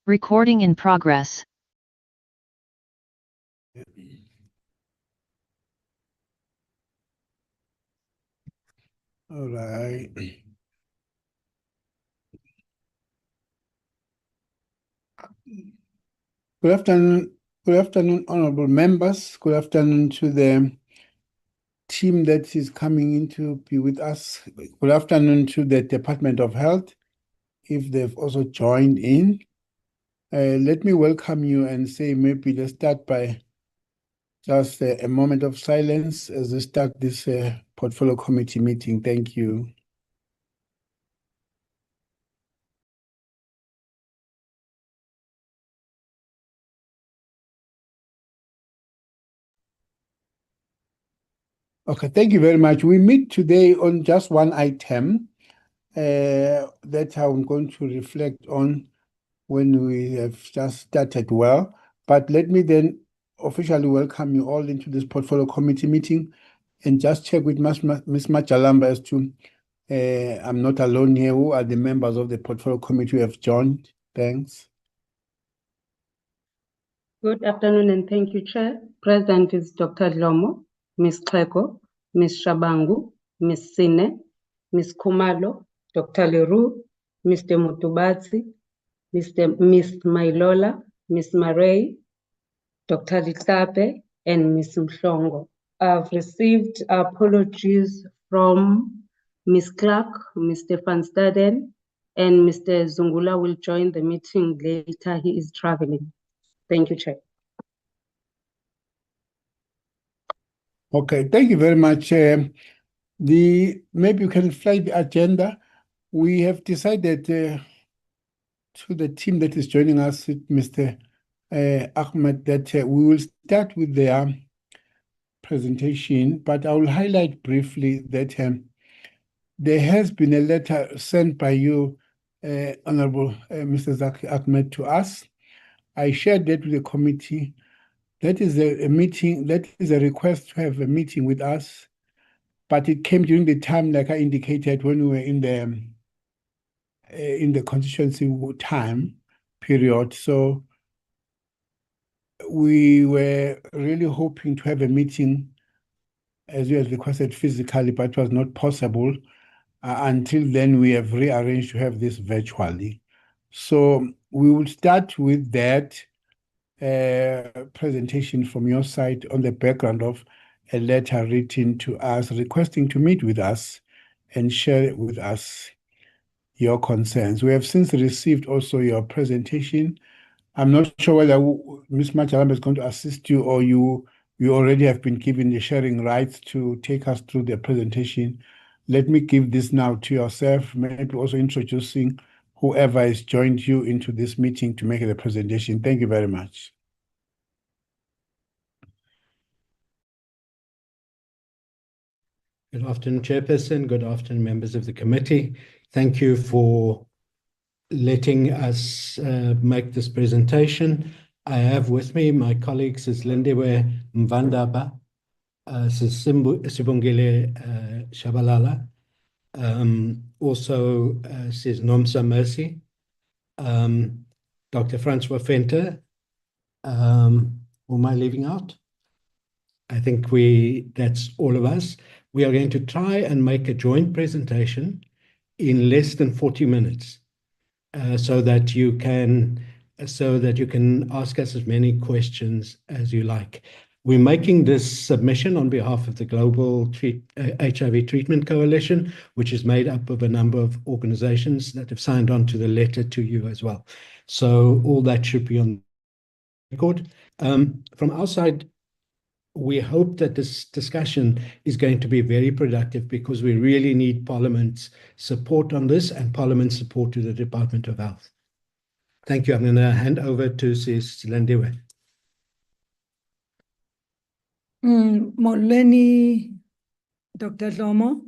Recording in progress. All right. Good afternoon, honorable members. Good afternoon to the team that is coming in to be with us. Good afternoon to the Department of Health, if they've also joined in. Let me welcome you and say maybe let's start by just a moment of silence as we start this portfolio committee meeting. Thank you. Okay, thank you very much. We meet today on just one item that I'm going to reflect on when we have just started well. But let me then officially welcome you all into this portfolio committee meeting and just check with Ms. Majalamba as to, I'm not alone here, who are the members of the portfolio committee who have joined. Thanks. Good afternoon and thank you, Chair. Present is Dr. Lomo, Ms. Kleko, Ms. Shabangu, Ms. Sine, Ms. Kumalo, Dr. Leroux, Mr. Mutubatsi, Ms. Mailola, Ms. Maray, Dr. Litape, and Ms. Mhlongo. I've received apologies from Ms. Clark, Mr. Van Staden, and Mr. Zungula will join the meeting later. He is traveling. Thank you, Chair. Okay, thank you very much. Maybe you can fly the agenda. We have decided to the team that is joining us, Mr. Achmat, that we will start with their presentation, but I will highlight briefly that there has been a letter sent by you, Honorable Mr. Zackie Achmat, to us. I shared that with the committee. That is a meeting, that is a request to have a meeting with us, but it came during the time, like I indicated, when we were in the constituency time period. So we were really hoping to have a meeting as you had requested physically, but it was not possible. Until then, we have rearranged to have this virtually. So we will start with that presentation from your side on the background of a letter written to us requesting to meet with us and share with us your concerns. We have since received also your presentation. I'm not sure whether Ms. Majalamba is going to assist you or you already have been given the sharing rights to take us through the presentation. Let me give this now to yourself, maybe also introducing whoever has joined you into this meeting to make the presentation. Thank you very much. Good afternoon, Chairperson. Good afternoon, members of the committee. Thank you for letting us make this presentation. I have with me my colleagues, Lindiwe Mvandaba, Sibongile Shabalala, also Nomsa Mercy, Dr. Francois Venter. Who am I leaving out? I think that's all of us. We are going to try and make a joint presentation in less than 40 minutes so that you can ask us as many questions as you like. We're making this submission on behalf of the Global HIV Treatment Coalition, which is made up of a number of organizations that have signed on to the letter to you as well. So all that should be on record. From our side, we hope that this discussion is going to be very productive because we really need Parliament's support on this and Parliament's support to the Department of Health. Thank you. I'm going to hand over to Sis Lindiwe. Molweni, Dr. Lomo,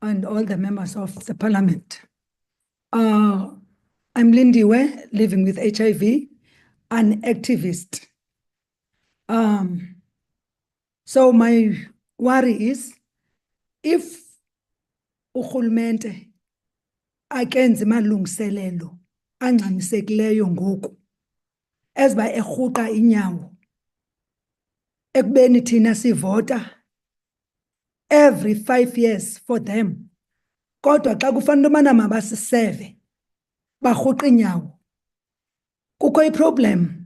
and all the members of the Parliament. I'm Lindiwe, living with HIV, an activist. So my worry is, if urhulumente akenze malungiselelo angxamisekileyo ngoku eziba erhuqa inyawo ekubeni thina sivota every 5 years for them. Kodwa xa kufanele ubana mabasiseve barhuqa inyawo. Kukho iproblem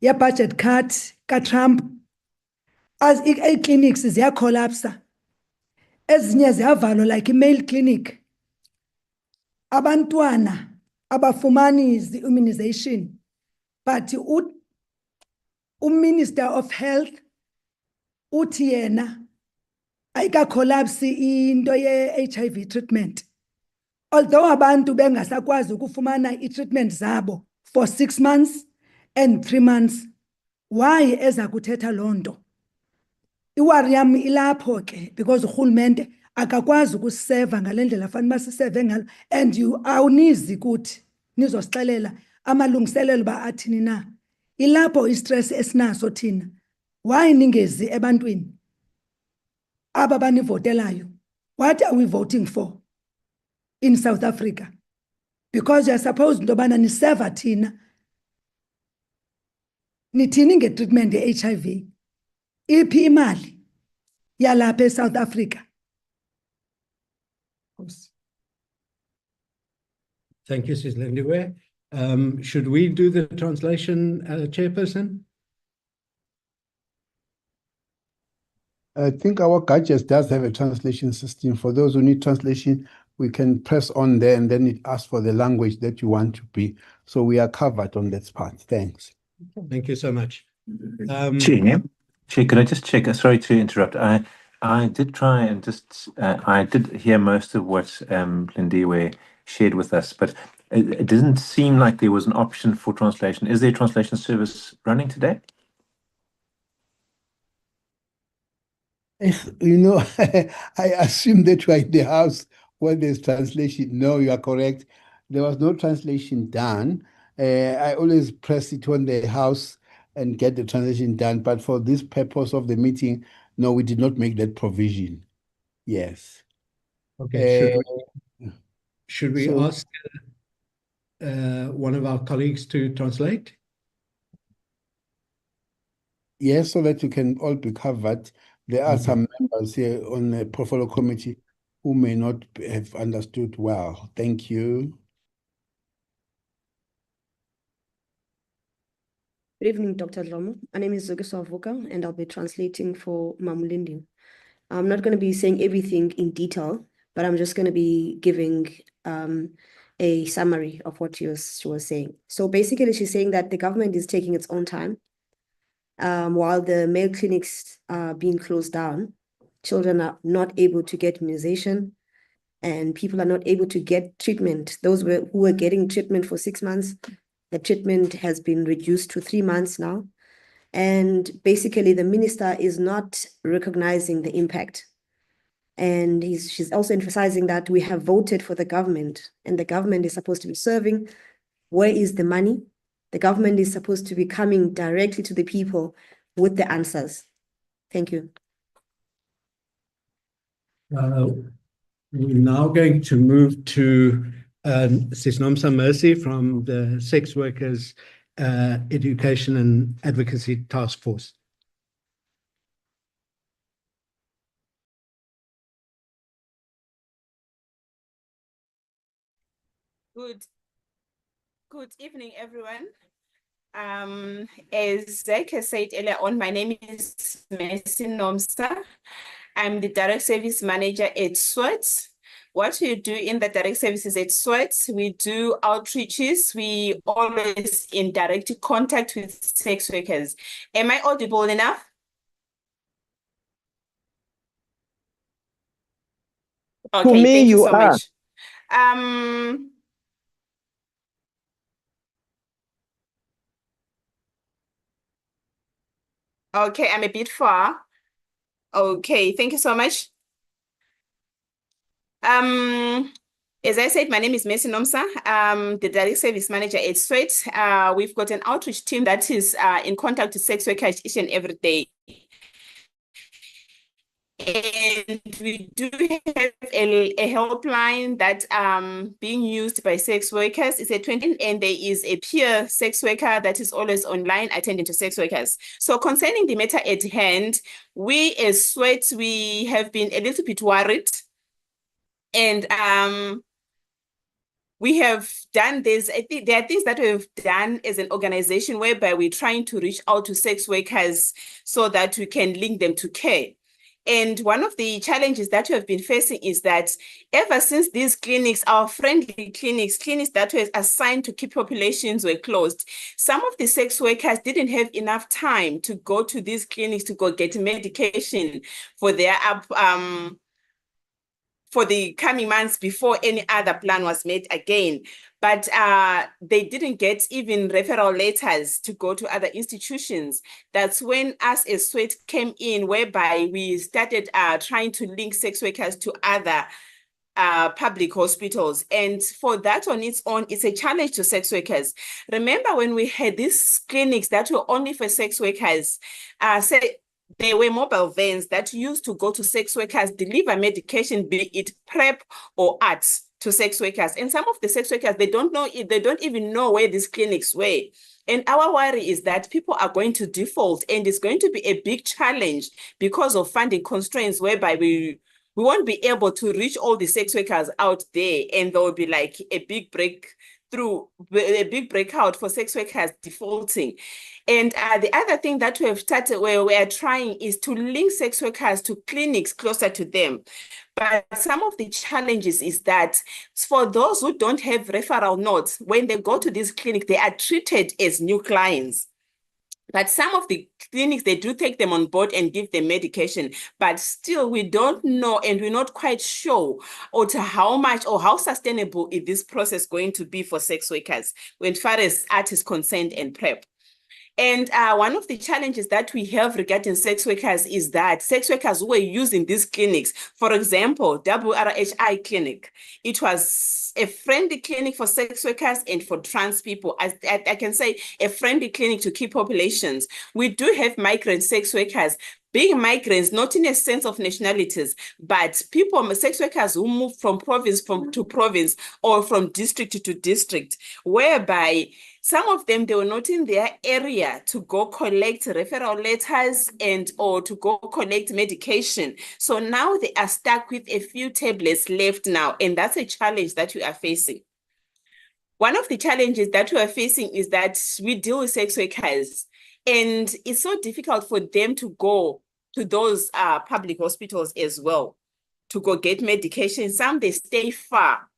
ye-budget cut kaTrump. As ii-clinics ziyakolapsa, ezinye ziyavalwa like i-male clinic. Abantwana abafumani zi-immunization, but uMinister of Health uthi yena ayikakolapsi into ye-HIV treatment. Although abantu bengasakwazi ukufumana i-treatment zabo for 6 months and 3 months, why eza kuthetha loo nto? Iwari yam ilapho ke, because urhulumente akakwazi ukuseva ngale ndlela fanele basiseve ngalo, and awunizi kuthi nizosixelela amalungiselelo ba athini na. Ilapho istress esinaso thina. Why ningezi ebantwini aba banivotelayo? What are we voting for in South Africa? Because you're supposed to bana niseva thina. Nithini nge-treatment ye-HIV? Iphi imali yalapha eSouth Africa? Thank you, Sis Lindiwe. Should we do the translation, Chairperson? I think our gadget does have a translation system. For those who need translation, we can press on there and then it asks for the language that you want to be. So we are covered on that part. Thanks. Thank you so much. Chair, could I just check? Sorry to interrupt. I did try and just I did hear most of what Lindiwe shared with us, but it didn't seem like there was an option for translation. Is there a translation service running today? You know, I assume that you are in the house where there's translation. No, you are correct. There was no translation done. I always press it on the house and get the translation done. But for this purpose of the meeting, no, we did not make that provision. Yes. Okay. Should we so- ask one of our colleagues to translate? Yes, so that you can all be covered. There are Okay. some members here on the portfolio committee who may not have understood well. Thank you. Good evening, Dr. Lomo. My name is Zogiso Avuka, and I'll be translating for Mamulindi. I'm not going to be saying everything in detail, but I'm just going to be giving a summary of what she was saying. So basically, she's saying that the government is taking its own time. While the male clinics are being closed down, children are not able to get immunization, and people are not able to get treatment. Those who were getting treatment for 6 months, the treatment has been reduced to 3 months now. And basically, the minister is not recognizing the impact. And she's also emphasizing that we have voted for the government, and the government is supposed to be serving. Where is the money? The government is supposed to be coming directly to the people with the answers. Thank you. We're now going to move to Sis Nomsa Mercy from the Sex Workers Education and Advocacy Task Force. Good evening, everyone. As Zackie said earlier on, my name is Mr Nomsa. I'm the Direct Service Manager at SWAT. What we do in the Direct Services at SWAT, we do outreaches. We always in direct contact with sex workers. Am I audible enough? Okay, me, thank you you so are. much. Okay, I'm a bit far. Okay, thank you so much. As I said, my name is Mercy Nomsa. The Direct Service Manager at SWAT. We've got an outreach team that is in contact with sex workers each and every day. And we do have a helpline that being used by sex workers. It's a 20, and there is a peer sex worker that is always online attending to sex workers. So concerning the matter at hand, we as SWET, we have been a little bit worried. And we have done this. I think there are things that we've done as an organization whereby we're trying to reach out to sex workers so that we can link them to care. And one of the challenges that we have been facing is that ever since these clinics, our friendly clinics that were assigned to key populations were closed, some of the sex workers didn't have enough time to go to these clinics to go get medication for their for the coming months before any other plan was made again. But they didn't get even referral letters to go to other institutions. That's when us as SWET came in, whereby we started trying to link sex workers to other public hospitals. And for that on its own, it's a challenge to sex workers. Remember when we had these clinics that were only for sex workers, there were mobile vans that used to go to sex workers, deliver medication, be it PrEP or ARTS, to sex workers. And some of the sex workers, they don't even know where these clinics were. And our worry is that people are going to default, and it's going to be a big challenge because of funding constraints, whereby we won't be able to reach all the sex workers out there, and there will be like a big breakout for sex workers defaulting. And the other thing that we have started, where we are trying, is to link sex workers to clinics closer to them. But some of the challenges is that for those who don't have referral notes, when they go to this clinic, they are treated as new clients. But some of the clinics, they do take them on board and give them medication, but still we don't know, and we're not quite sure to how much or how sustainable is this process going to be for sex workers when far as ART is concerned and PrEP. And one of the challenges that we have regarding sex workers is that sex workers who were using these clinics, for example, WRHI clinic, it was a friendly clinic for sex workers and for trans people. I can say a friendly clinic to key populations. We do have migrant sex workers, being migrants, not in a sense of nationalities, but people, sex workers who move from province to province or from district to district, whereby some of them, they were not in their area to go collect referral letters or to go collect medication. So now they are stuck with a few tablets left now, and that's a challenge that we are facing. One of the challenges that we are facing is that we deal with sex workers, and it's so difficult for them to go to those public hospitals as well to go get medication. Some, they stay far.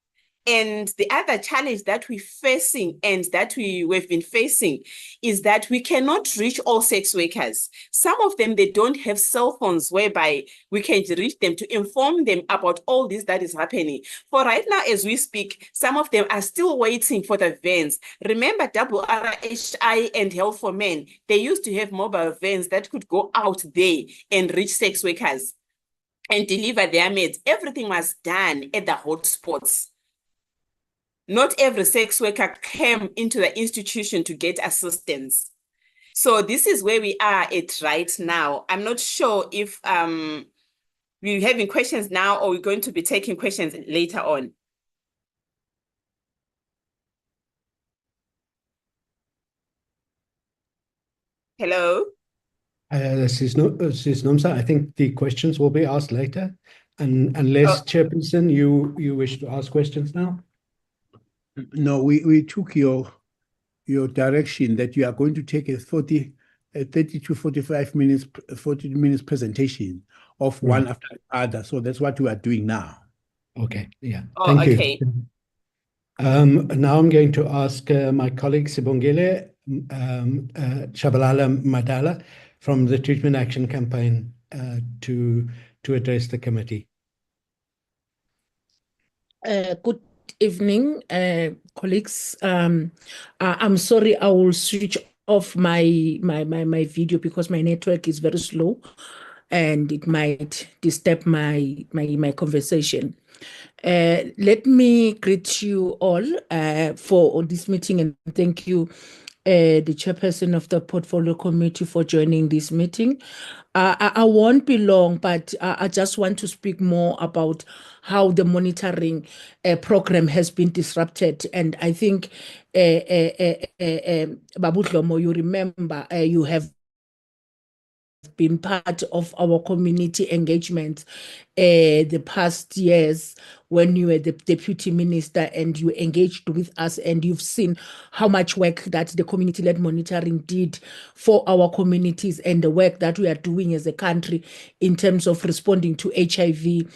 And the other challenge that we're facing and that we've been facing is that we cannot reach all sex workers. Some of them, they don't have cell phones whereby we can reach them to inform them about all this that is happening. For right now, as we speak, some of them are still waiting for the vans. Remember WRHI and Health for Men, they used to have mobile vans that could go out there and reach sex workers and deliver their meds. Everything was done at the hotspots. Not every sex worker came into the institution to get assistance. So this is where we are at right now. I'm not sure if we're having questions now or we're going to be taking questions later on. Hello? Sis Nomsa, I think the questions will be asked later. And unless, Chairperson, you wish to ask questions now? No, we took your direction that you are going to take a 30 to 45 minutes, 40 minutes presentation of one after the other. So that's what we are doing now. Okay, yeah. Oh, Thank okay. you. Now I'm going to ask my colleague Sibongile Shabalala Madala from the Treatment Action Campaign to address the committee. Good evening, colleagues. I'm sorry, I will switch off my video because my network is very slow and it might disturb my conversation. Let me greet you all for this meeting and thank you the chairperson of the portfolio committee, for joining this meeting. I won't be long, but I just want to speak more about how the monitoring program has been disrupted. And I think, Babu Dlomo, you remember, you have been part of our community engagement the past years when you were the deputy minister and you engaged with us, and you've seen how much work that the community-led monitoring did for our communities and the work that we are doing as a country in terms of responding to HIV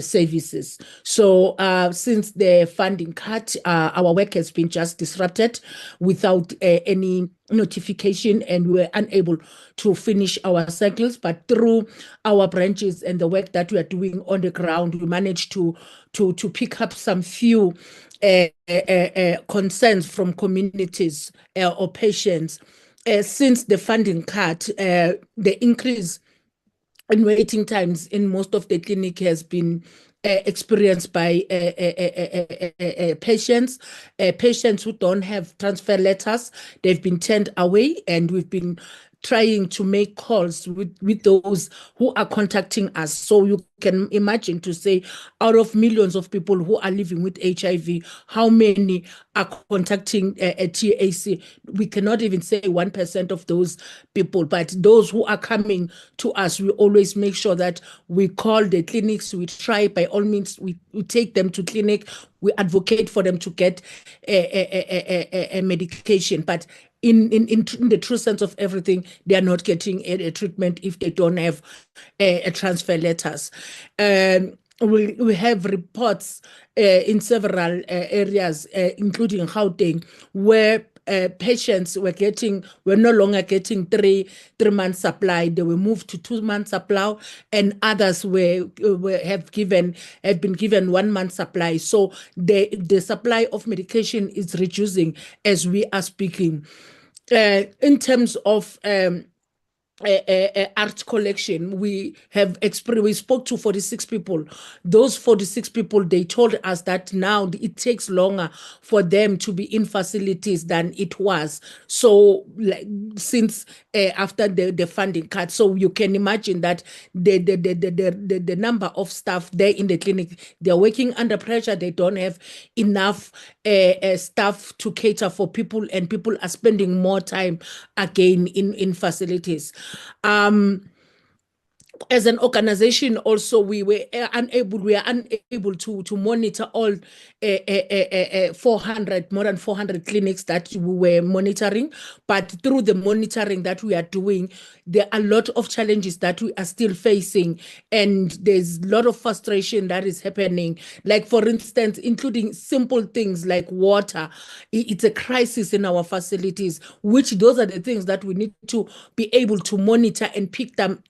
services. So since the funding cut, our work has been just disrupted without any notification, and we were unable to finish our cycles. But through our branches and the work that we are doing on the ground, we managed to pick up some few concerns from communities or patients. Since the funding cut, the increase in waiting times in most of the clinic has been experienced by patients who don't have transfer letters. They've been turned away, and we've been trying to make calls with those who are contacting us. So you can imagine, to say, out of millions of people who are living with HIV, how many are contacting a TAC? We cannot even say 1% of those people, but those who are coming to us, we always make sure that we call the clinics. We try, by all means, we take them to clinic. We advocate for them to get a medication. But in the true sense of everything, they are not getting a treatment if they don't have a transfer letters. We have reports in several areas, including Gauteng, where patients were no longer getting three months supply. They were moved to 2 months supply, and others have been given 1 month supply. So the supply of medication is reducing as we are speaking. In terms of art collection, we spoke to 46 people. Those 46 people, they told us that now it takes longer for them to be in facilities than it was. So since after the funding cut, so you can imagine that the number of staff there in the clinic, they're working under pressure. They don't have enough staff to cater for people, and people are spending more time again in facilities. As an organization, also, we are unable to monitor all more than 400 clinics that we were monitoring. But through the monitoring that we are doing, there are a lot of challenges that we are still facing, and there's a lot of frustration that is happening. Like, for instance, including simple things like water. It's a crisis in our facilities, which those are the things that we need to be able to monitor and pick them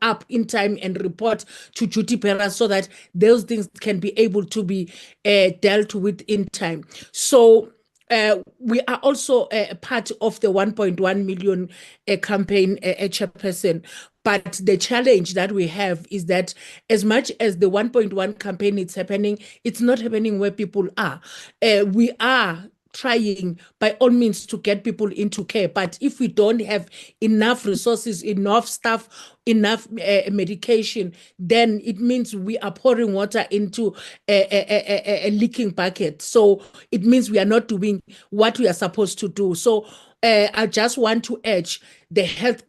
up in time and report to duty bearers, so that those things can be able to be dealt with in time. So we are also a part of the 1.1 million campaign, chairperson. But the challenge that we have is that as much as the 1.1 campaign is happening, it's not happening where people are. We are trying by all means to get people into care, but if we don't have enough resources, enough staff, enough medication, then it means we are pouring water into a leaking bucket. So it means we are not doing what we are supposed to do. So I just want to urge the health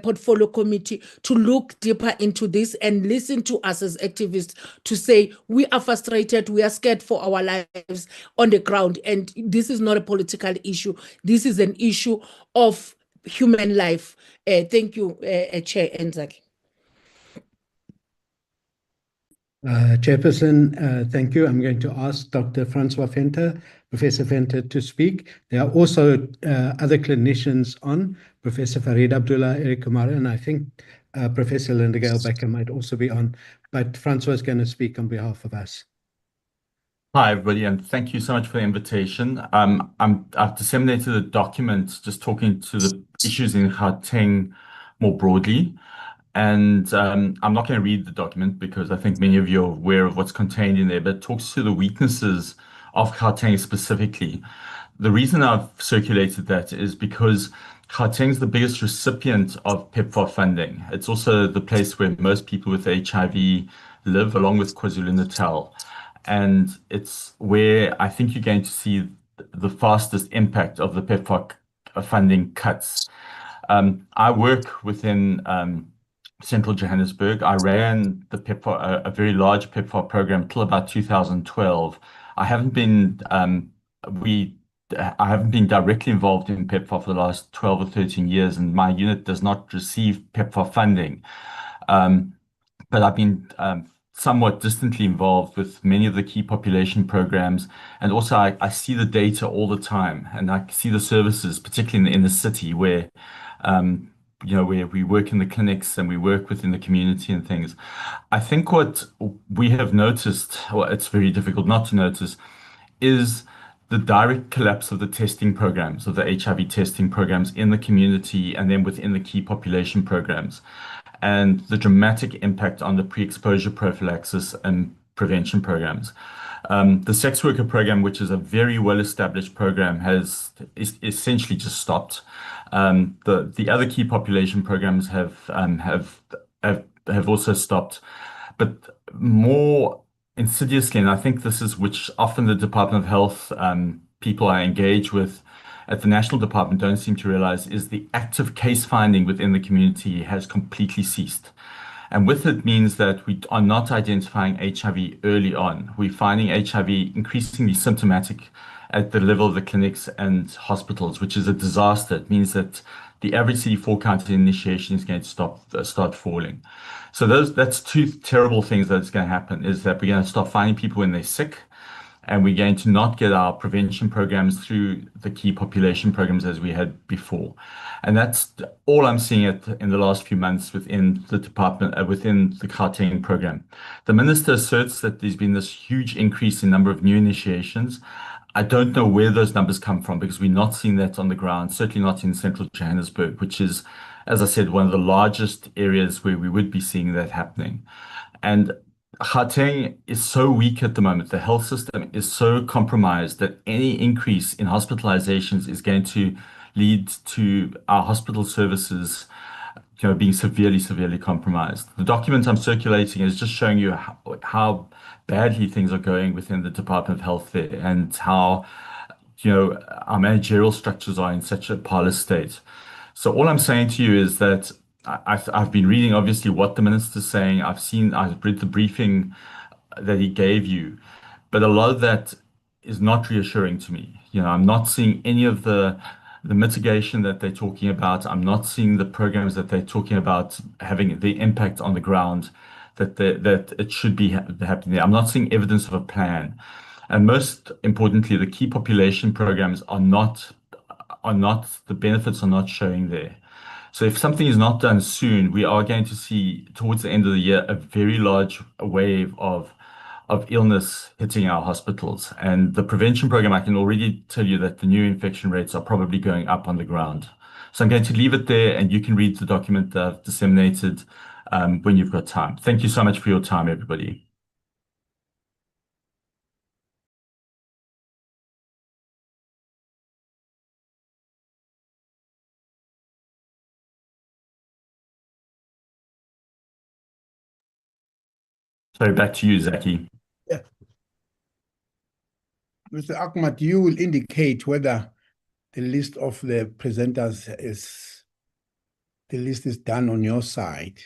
portfolio committee to look deeper into this and listen to us as activists, to say we are frustrated, we are scared for our lives on the ground, and this is not a political issue. This is an issue of human life. Thank you, Chair Enzaki. Chairperson, thank you. I'm going to ask Dr. Francois Venter, Professor Venter, to speak. There are also other clinicians on, Professor Farid Abdullah, Eric Kumar, and I think Professor Linda Gale Becker might also be on, but Francois is going to speak on behalf of us. Hi, everybody, and thank you so much for the invitation. I've disseminated a document just talking to the issues in Gauteng more broadly. And I'm not going to read the document because I think many of you are aware of what's contained in there, but it talks to the weaknesses of Gauteng specifically. the reason I've circulated that is because Gauteng's the biggest recipient of PEPFAR funding. It's also the place where most people with HIV live, along with KwaZulu-Natal. And it's where I think you're going to see the fastest impact of the PEPFAR funding cuts. I work within Central Johannesburg. I ran the PEPFAR, a very large PEPFAR program till about 2012. I haven't been I haven't been directly involved in PEPFAR for the last 12 or 13 years, and my unit does not receive PEPFAR funding. But I've been somewhat distantly involved with many of the key population programs. And also, I see the data all the time, and I see the services, particularly in the city where, where we work in the clinics and we work within the community and things. I think what we have noticed, well, it's very difficult not to notice, is the direct collapse of the testing programs, of the HIV testing programs in the community and then within the key population programs, and the dramatic impact on the pre-exposure prophylaxis and prevention programs. The sex worker program, which is a very well-established program, is essentially just stopped. The other key population programs have also stopped, but more insidiously, and I think this is which often the Department of Health people I engage with at the National Department don't seem to realize, is the active case finding within the community has completely ceased. And with it means that we are not identifying HIV early on. We're finding HIV increasingly symptomatic at the level of the clinics and hospitals, which is a disaster. It means that the average CD4 count at initiation is going to start falling. So that's two terrible things that's going to happen, is that we're going to start finding people when they're sick, and we're going to not get our prevention programs through the key population programs as we had before. And that's all I'm seeing in the last few months within the department, within the Gauteng program. The minister asserts that there's been this huge increase in number of new initiations. I don't know where those numbers come from, because we're not seeing that on the ground, certainly not in Central Johannesburg, which is, as I said, one of the largest areas where we would be seeing that happening. And Gauteng is so weak at the moment. The health system is so compromised that any increase in hospitalizations is going to lead to our hospital services, being severely compromised. The document I'm circulating is just showing you how badly things are going within the Department of Health there, and how, our managerial structures are in such a parlous state. So all I'm saying to you is that I've been reading, obviously, what the minister's saying. I've read the briefing that he gave you, but a lot of that is not reassuring to me. I'm not seeing any of the mitigation that they're talking about. I'm not seeing the programs that they're talking about having the impact on the ground that it should be happening there. I'm not seeing evidence of a plan. And most importantly, the key population programs are not, the benefits are not showing there. So if something is not done soon, we are going to see towards the end of the year a very large wave of illness hitting our hospitals. And the prevention program, I can already tell you that the new infection rates are probably going up on the ground. So I'm going to leave it there, and you can read the document that I've disseminated when you've got time. Thank you so much for your time, everybody. Sorry, back to you, Zackie. Yeah. Mr. Achmat, you will indicate whether the list of the presenters is done on your side.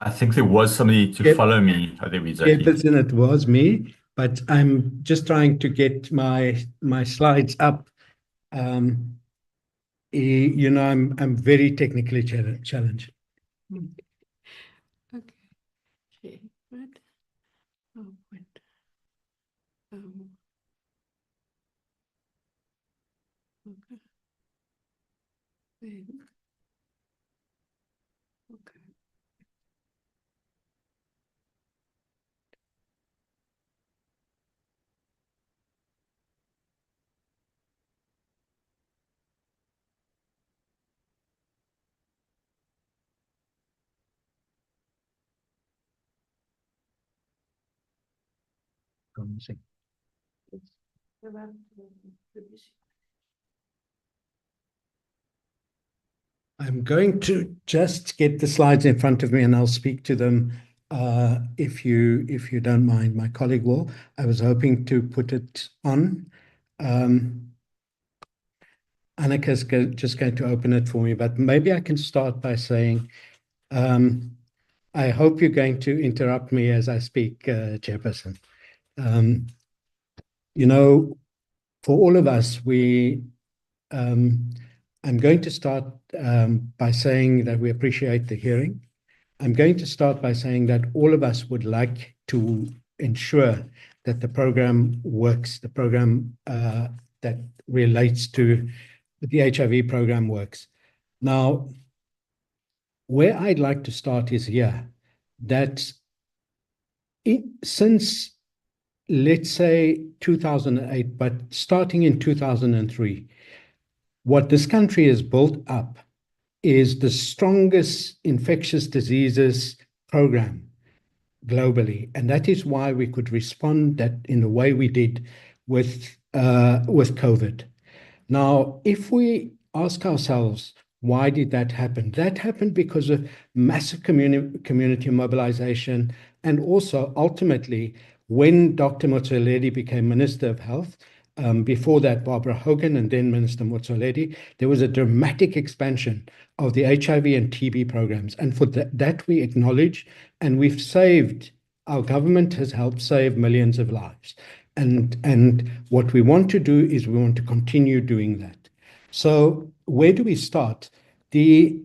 I think there was somebody to follow me. I think Jefferson, it was me, but I'm just trying to get my slides up. I'm very technically challenged. Okay. Okay. What? Oh, what? Okay. Then. Okay. gone missing. I'm going to just get the slides in front of me and I'll speak to them if you don't mind. My colleague will. I was hoping to put it on. Annika's just going to open it for me, but maybe I can start by saying, I hope you're going to interrupt me as I speak, Chairperson. You know, for all of us, I'm going to start by saying that we appreciate the hearing. I'm going to start by saying that all of us would like to ensure that the program works, the program that relates to the HIV program works. Now, where I'd like to start is here, that since, let's say, 2008, but starting in 2003, what this country has built up is the strongest infectious diseases program globally. And that is why we could respond that in the way we did with COVID. Now, if we ask ourselves, why did that happen? That happened because of massive community mobilization, and also ultimately when Dr. Motsoaledi became Minister of Health, before that Barbara Hogan and then Minister Motsoaledi, there was a dramatic expansion of the HIV and TB programs. And for that we acknowledge, and we've saved, our government has helped save millions of lives. And what we want to do is we want to continue doing that. So where do we start? The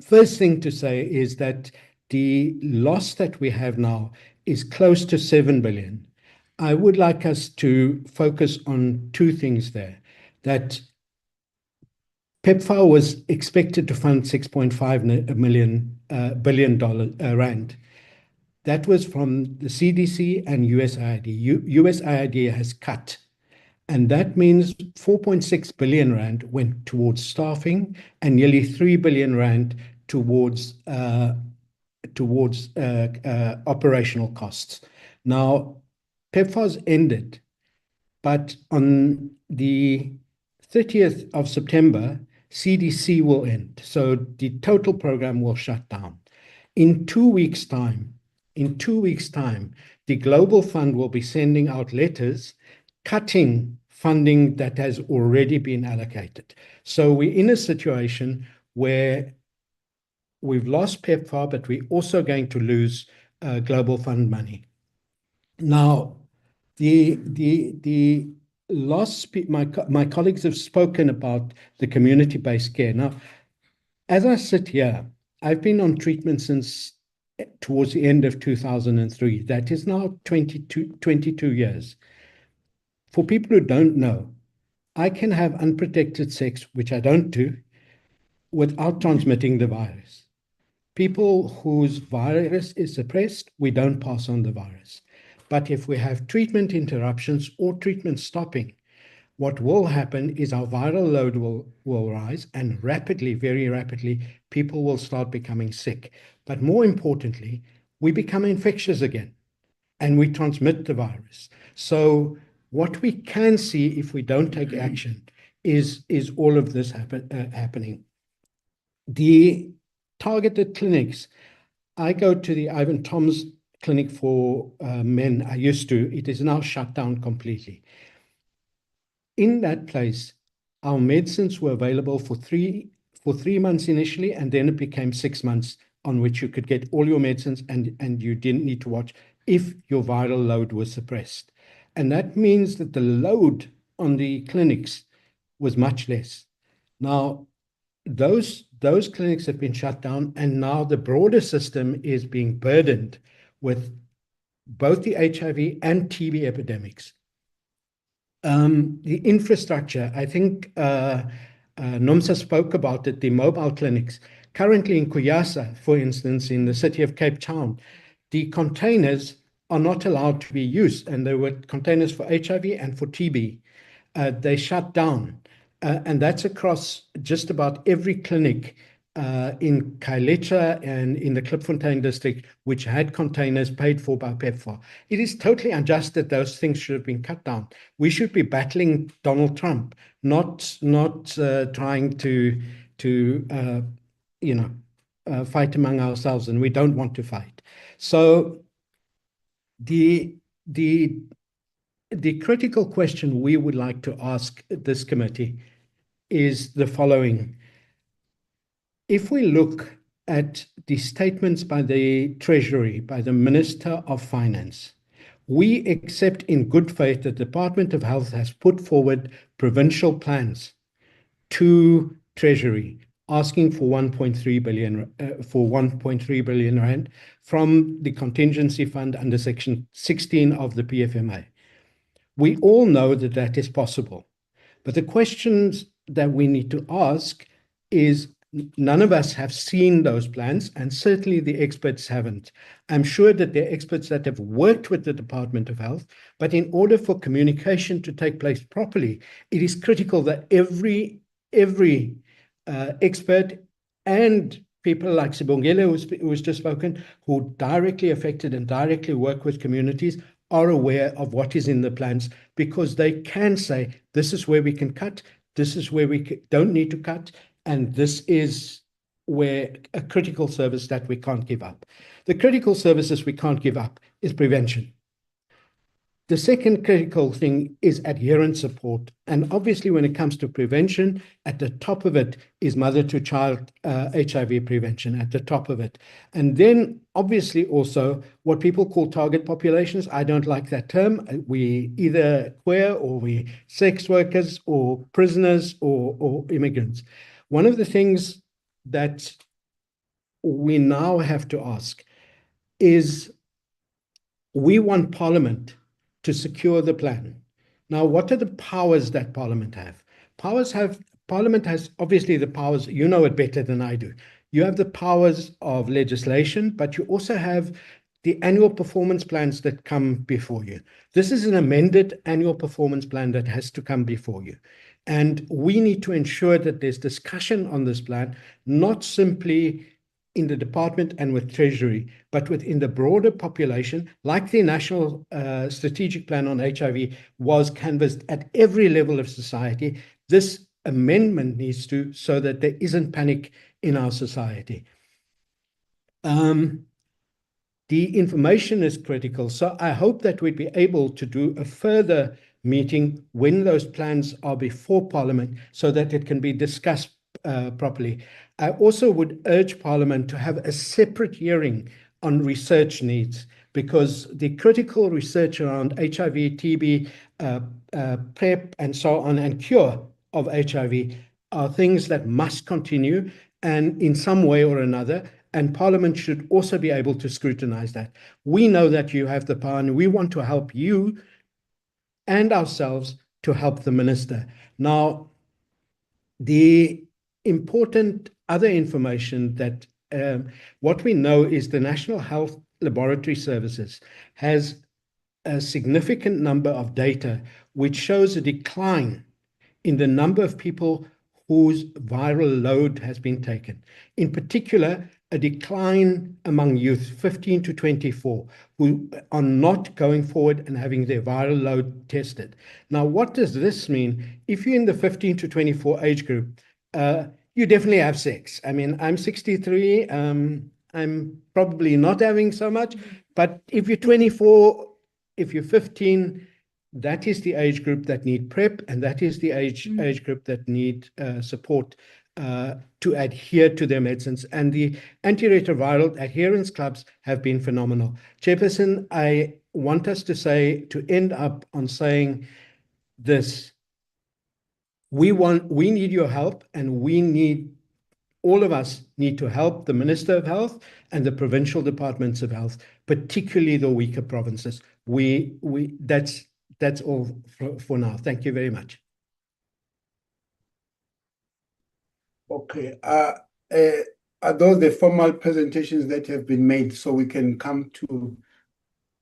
first thing to say is that the loss that we have now is close to 7 billion. I would like us to focus on two things there. That PEPFAR was expected to fund 6.5 billion rand. That was from the CDC and USAID. USAID has cut, and that means 4.6 billion rand went towards staffing and nearly 3 billion rand towards operational costs. Now, PEPFAR's ended, but on the 30th of September, CDC will end. So the total program will shut down. In 2 weeks' time, the Global Fund will be sending out letters cutting funding that has already been allocated. So we're in a situation where we've lost PEPFAR, but we're also going to lose Global Fund money. Now, the loss, my colleagues have spoken about the community-based care. Now, as I sit here, I've been on treatment since towards the end of 2003. That is now 22 years. For people who don't know, I can have unprotected sex, which I don't do, without transmitting the virus. People whose virus is suppressed, we don't pass on the virus. But if we have treatment interruptions or treatment stopping, what will happen is our viral load will rise, and rapidly, very rapidly, people will start becoming sick. But more importantly, we become infectious again and we transmit the virus. So what we can see if we don't take action is all of this happening. The targeted clinics, I go to the Ivan Tom's clinic for men. I used to. It is now shut down completely. In that place, our medicines were available for three months initially, and then it became 6 months on which you could get all your medicines, and you didn't need to watch if your viral load was suppressed. And that means that the load on the clinics was much less. Now, those clinics have been shut down, and now the broader system is being burdened with both the HIV and TB epidemics. The infrastructure, I think Nomsa spoke about it, the mobile clinics. Currently in Kuyasa, for instance, in the city of Cape Town, the containers are not allowed to be used, and there were containers for HIV and for TB. They shut down, and that's across just about every clinic in Khayelitsha and in the Klipfontein district, which had containers paid for by PEPFAR. It is totally unjust that those things should have been cut down. We should be battling Donald Trump, not trying to fight among ourselves, and we don't want to fight. So the critical question we would like to ask this committee is the following. If we look at the statements by the Treasury, by the Minister of Finance, we accept in good faith that the Department of Health has put forward provincial plans to Treasury asking for 1.3 billion rand from the contingency fund under Section 16 of the PFMA. We all know that that is possible, but the questions that we need to ask is, none of us have seen those plans, and certainly the experts haven't. I'm sure that there are experts that have worked with the Department of Health, but in order for communication to take place properly, it is critical that every expert and people like Sibongile, who was just spoken, who directly affected and directly work with communities, are aware of what is in the plans, because they can say, this is where we can cut, this is where we don't need to cut, and this is where a critical service that we can't give up. The critical services we can't give up is prevention. The second critical thing is adherence support. And obviously, when it comes to prevention, at the top of it is mother-to-child HIV prevention, at the top of it. And then, obviously, also what people call target populations. I don't like that term. We either queer or we sex workers or prisoners or immigrants. One of the things that we now have to ask is, we want Parliament to secure the plan. Now, what are the powers that Parliament have? Parliament has obviously the powers, you know it better than I do. You have the powers of legislation, but you also have the annual performance plans that come before you. This is an amended annual performance plan that has to come before you. And we need to ensure that there's discussion on this plan, not simply in the department and with Treasury, but within the broader population, like the National Strategic Plan on HIV was canvassed at every level of society. This amendment needs to, so that there isn't panic in our society. The information is critical, so I hope that we'd be able to do a further meeting when those plans are before Parliament, so that it can be discussed properly. I also would urge Parliament to have a separate hearing on research needs, because the critical research around HIV, TB, PrEP, and so on, and cure of HIV are things that must continue, and in some way or another, and Parliament should also be able to scrutinize that. We know that you have the power, and we want to help you and ourselves to help the Minister. Now, the important other information that what we know is the National Health Laboratory Services has a significant number of data which shows a decline in the number of people whose viral load has been taken. In particular, a decline among youth 15 to 24 who are not going forward and having their viral load tested. Now, what does this mean? If you're in the 15 to 24 age group, you definitely have sex. I mean, I'm 63. I'm probably not having so much, but if you're 24, if you're 15, that is the age group that need PrEP, and that is the age group that need support to adhere to their medicines. And the antiretroviral adherence clubs have been phenomenal. Chairperson, I want us to end up on saying this. We need your help, and all of us need to help the Minister of Health and the provincial departments of health, particularly the weaker provinces. That's all for now. Thank you very much. Okay. Are those the formal presentations that have been made, so we can come to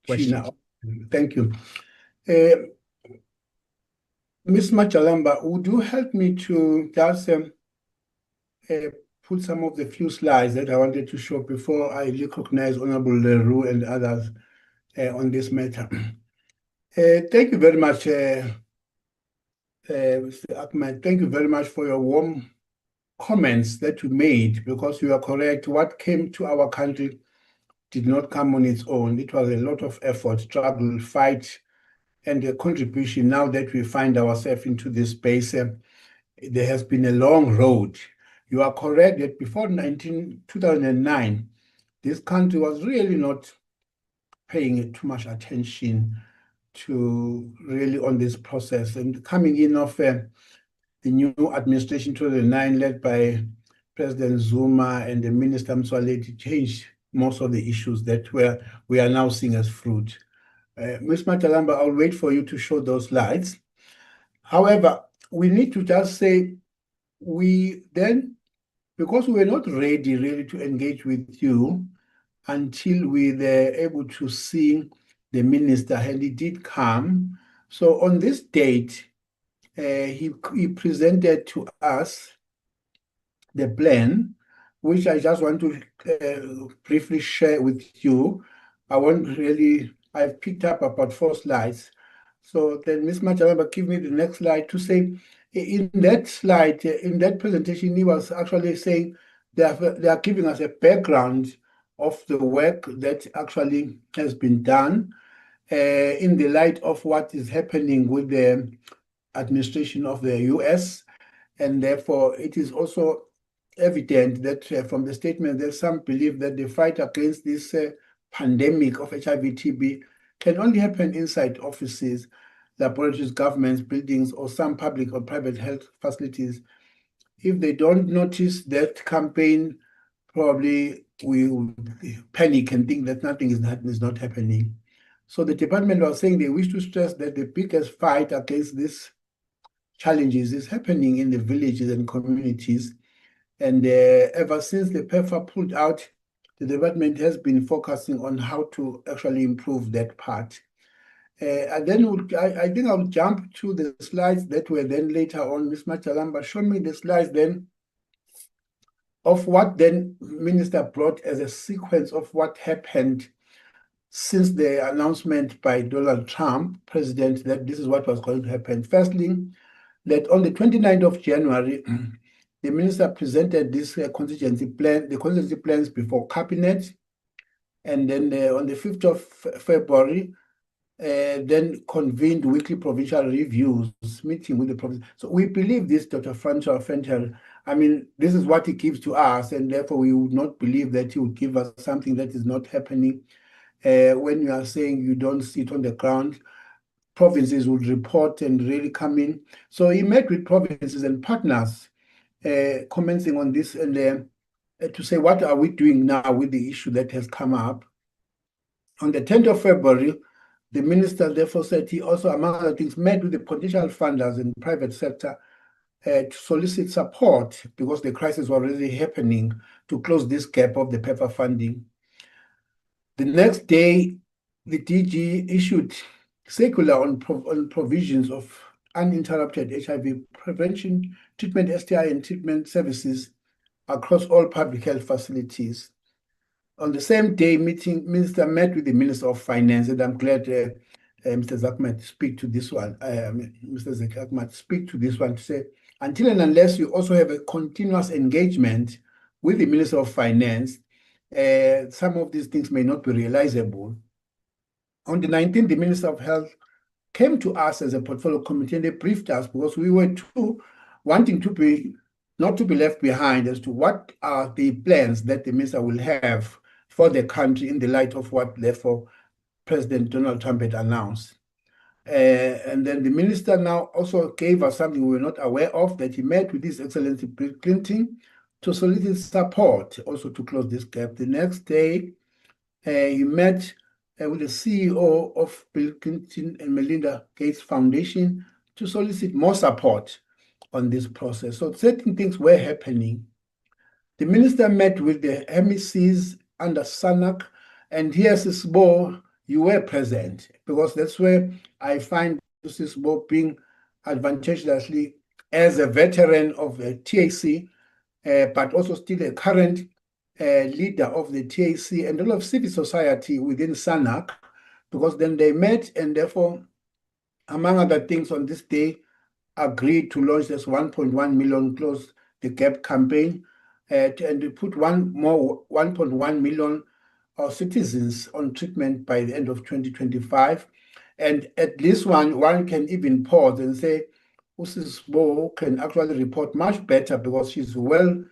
Questions now? Thank you. Ms. Machalamba, would you help me to just put some of the few slides that I wanted to show before I recognize Honorable Leroux and others on this matter. Thank you very much, Mr. Achmat. Thank you very much for your warm comments that you made, because you are correct. What came to our country did not come on its own. It was a lot of effort, struggle, fight, and a contribution. Now that we find ourselves into this space, there has been a long road. You are correct that before 2009, this country was really not paying too much attention to really on this process. And coming in of the new administration 2009, led by President Zuma and the Minister Mswaleti, changed most of the issues that we are now seeing as fruit. Ms. Matalamba, I'll wait for you to show those slides. However, we need to just say, because we were not ready really to engage with you until we were able to see the minister, and he did come. So on this date, he presented to us the plan, which I just want to briefly share with you. I've picked up about 4 slides. So then Ms. Machalamba, give me the next slide to say, in that slide, in that presentation, he was actually saying they are giving us a background of the work that actually has been done in the light of what is happening with the administration of the US. And therefore, it is also evident that from the statement, there's some belief that the fight against this pandemic of HIV/TB can only happen inside offices, laboratories, governments, buildings, or some public or private health facilities. If they don't notice that campaign, probably we will panic and think that nothing is not happening. So the department was saying they wish to stress that the biggest fight against these challenges is happening in the villages and communities. And ever since the PEPFAR pulled out, the department has been focusing on how to actually improve that part. And then I think I'll jump to the slides that were then later on. Ms. Machalamba, show me the slides then of what then Minister brought as a sequence of what happened since the announcement by Donald Trump, President, that this is what was going to happen. Firstly, that on the 29th of January, the minister presented this contingency plan, the contingency plans before cabinet, and then on the 5th of February, then convened weekly provincial reviews, meeting with the province. So we believe this, Dr. Francois Fentel. I mean, this is what he gives to us, and therefore we would not believe that he would give us something that is not happening. When you are saying you don't see it on the ground, provinces would report and really come in. So he met with provinces and partners, commenting on this and to say, what are we doing now with the issue that has come up? On the 10th of February, the minister therefore said he also, among other things, met with the potential funders in the private sector to solicit support, because the crisis was already happening, to close this gap of the PEPFAR funding. The next day, the DG issued circular on provisions of uninterrupted HIV prevention, treatment, STI, and treatment services across all public health facilities. On the same day, minister met with the Minister of Finance, and I'm glad Mr. Zackie speak to this one. Mr. Zackie Achmat speak to this one to say, until and unless you also have a continuous engagement with the Minister of Finance, some of these things may not be realizable. On the 19th, the Minister of Health came to us as a portfolio committee, and they briefed us, because we were too wanting to be not to be left behind as to what are the plans that the minister will have for the country in the light of what therefore President Donald Trump had announced. And then the minister now also gave us something we were not aware of, that he met with His Excellency Bill Clinton to solicit support also to close this gap. The next day, he met with the CEO of Bill Clinton and Melinda Gates Foundation to solicit more support on this process. So certain things were happening. The minister met with the MECs under SANAC, and here, Sisbo, you were present, because that's where I find Sisbo being advantageously, as a veteran of the TAC, but also still a current leader of the TAC and a lot of civil society within SANAC, because then they met and therefore, among other things, on this day, agreed to launch this 1.1 million Close the Gap campaign and to put 1.1 million of citizens on treatment by the end of 2025. And at least one can even pause and say, Mrs. Bo can actually report much better because she's well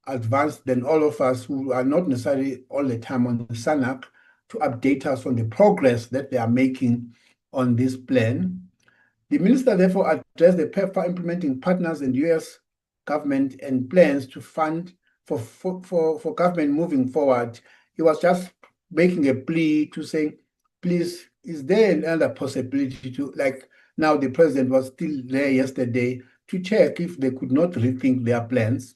advanced than all of us who are not necessarily all the time on SANAC to update us on the progress that they are making on this plan. The minister therefore addressed the PEPFAR implementing partners and US government and plans to fund for government moving forward. He was just making a plea to say, please, is there another possibility to, like now the president was still there yesterday, to check if they could not rethink their plans.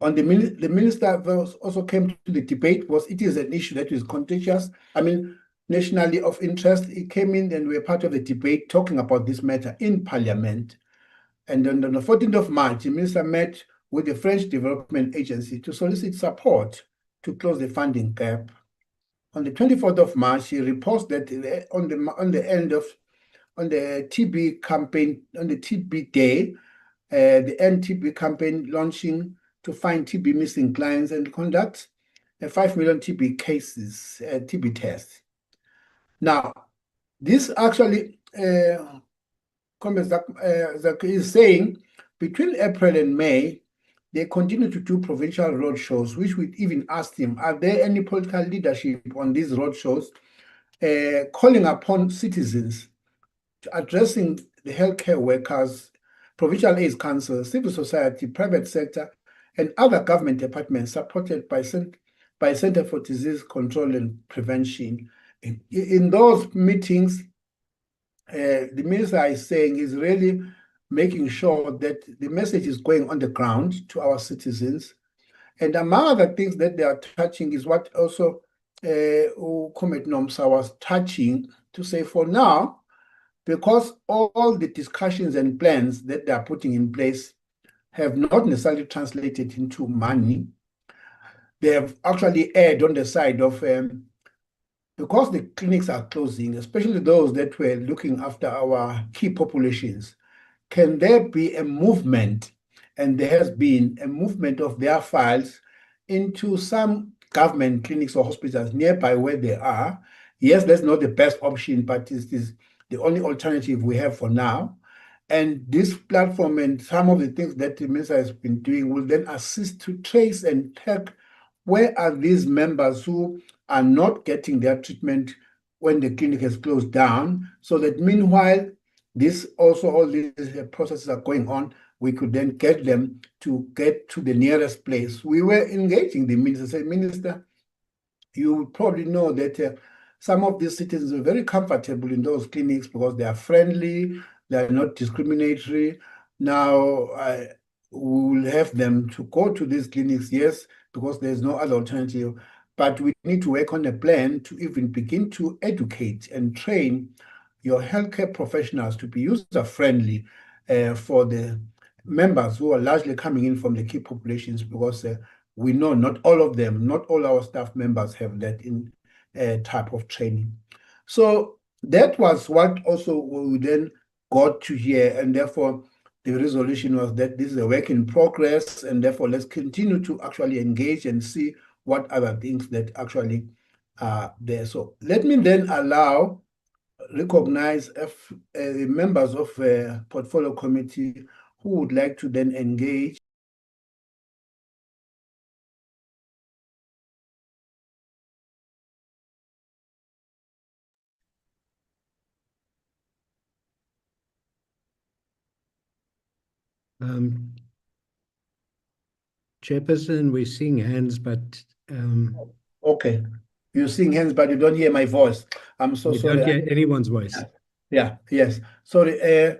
On the minister also came to the debate was it is an issue that is contentious. I mean, nationally of interest. It came in and we were part of the debate talking about this matter in Parliament. And then on the 14th of March, the minister met with the French Development Agency to solicit support to close the funding gap. On the 24th of March, he reports that on the TB campaign, on the TB day, the NTB campaign launching to find TB missing clients and conduct 5 million TB cases, TB tests. Now, this actually, Comrade Zackie is saying, between April and May, they continue to do provincial roadshows, which we even asked him, are there any political leadership on these roadshows calling upon citizens, addressing the healthcare workers, provincial AIDS council, civil society, private sector, and other government departments supported by Center for Disease Control and Prevention. In those meetings, the minister is saying is really making sure that the message is going on the ground to our citizens. And among other things that they are touching is what also Comrade Nomsa was touching to say for now, because all the discussions and plans that they are putting in place have not necessarily translated into money. They have actually erred on the side of, because the clinics are closing, especially those that were looking after our key populations, can there be a movement, and there has been a movement of their files into some government clinics or hospitals nearby where they are? Yes, that's not the best option, but it is the only alternative we have for now. And this platform and some of the things that the minister has been doing will then assist to trace and track where are these members who are not getting their treatment when the clinic has closed down, so that meanwhile, all these processes are going on, we could then get them to get to the nearest place. We were engaging the minister, saying, Minister, you probably know that some of these citizens are very comfortable in those clinics because they are friendly, they are not discriminatory. Now, we will have them to go to these clinics, yes, because there's no other alternative. But we need to work on a plan to even begin to educate and train your healthcare professionals to be user-friendly for the members who are largely coming in from the key populations, because we know not all of them, not all our staff members have that type of training. So that was what also we then got to hear, and therefore the resolution was that this is a work in progress, and therefore let's continue to actually engage and see what other things that actually are there. So let me then recognize the members of portfolio committee who would like to then engage. Chairperson, we're seeing hands, but Okay, you're seeing hands, but you don't hear my voice. I'm so we sorry. don't hear anyone's voice. Yes. Sorry,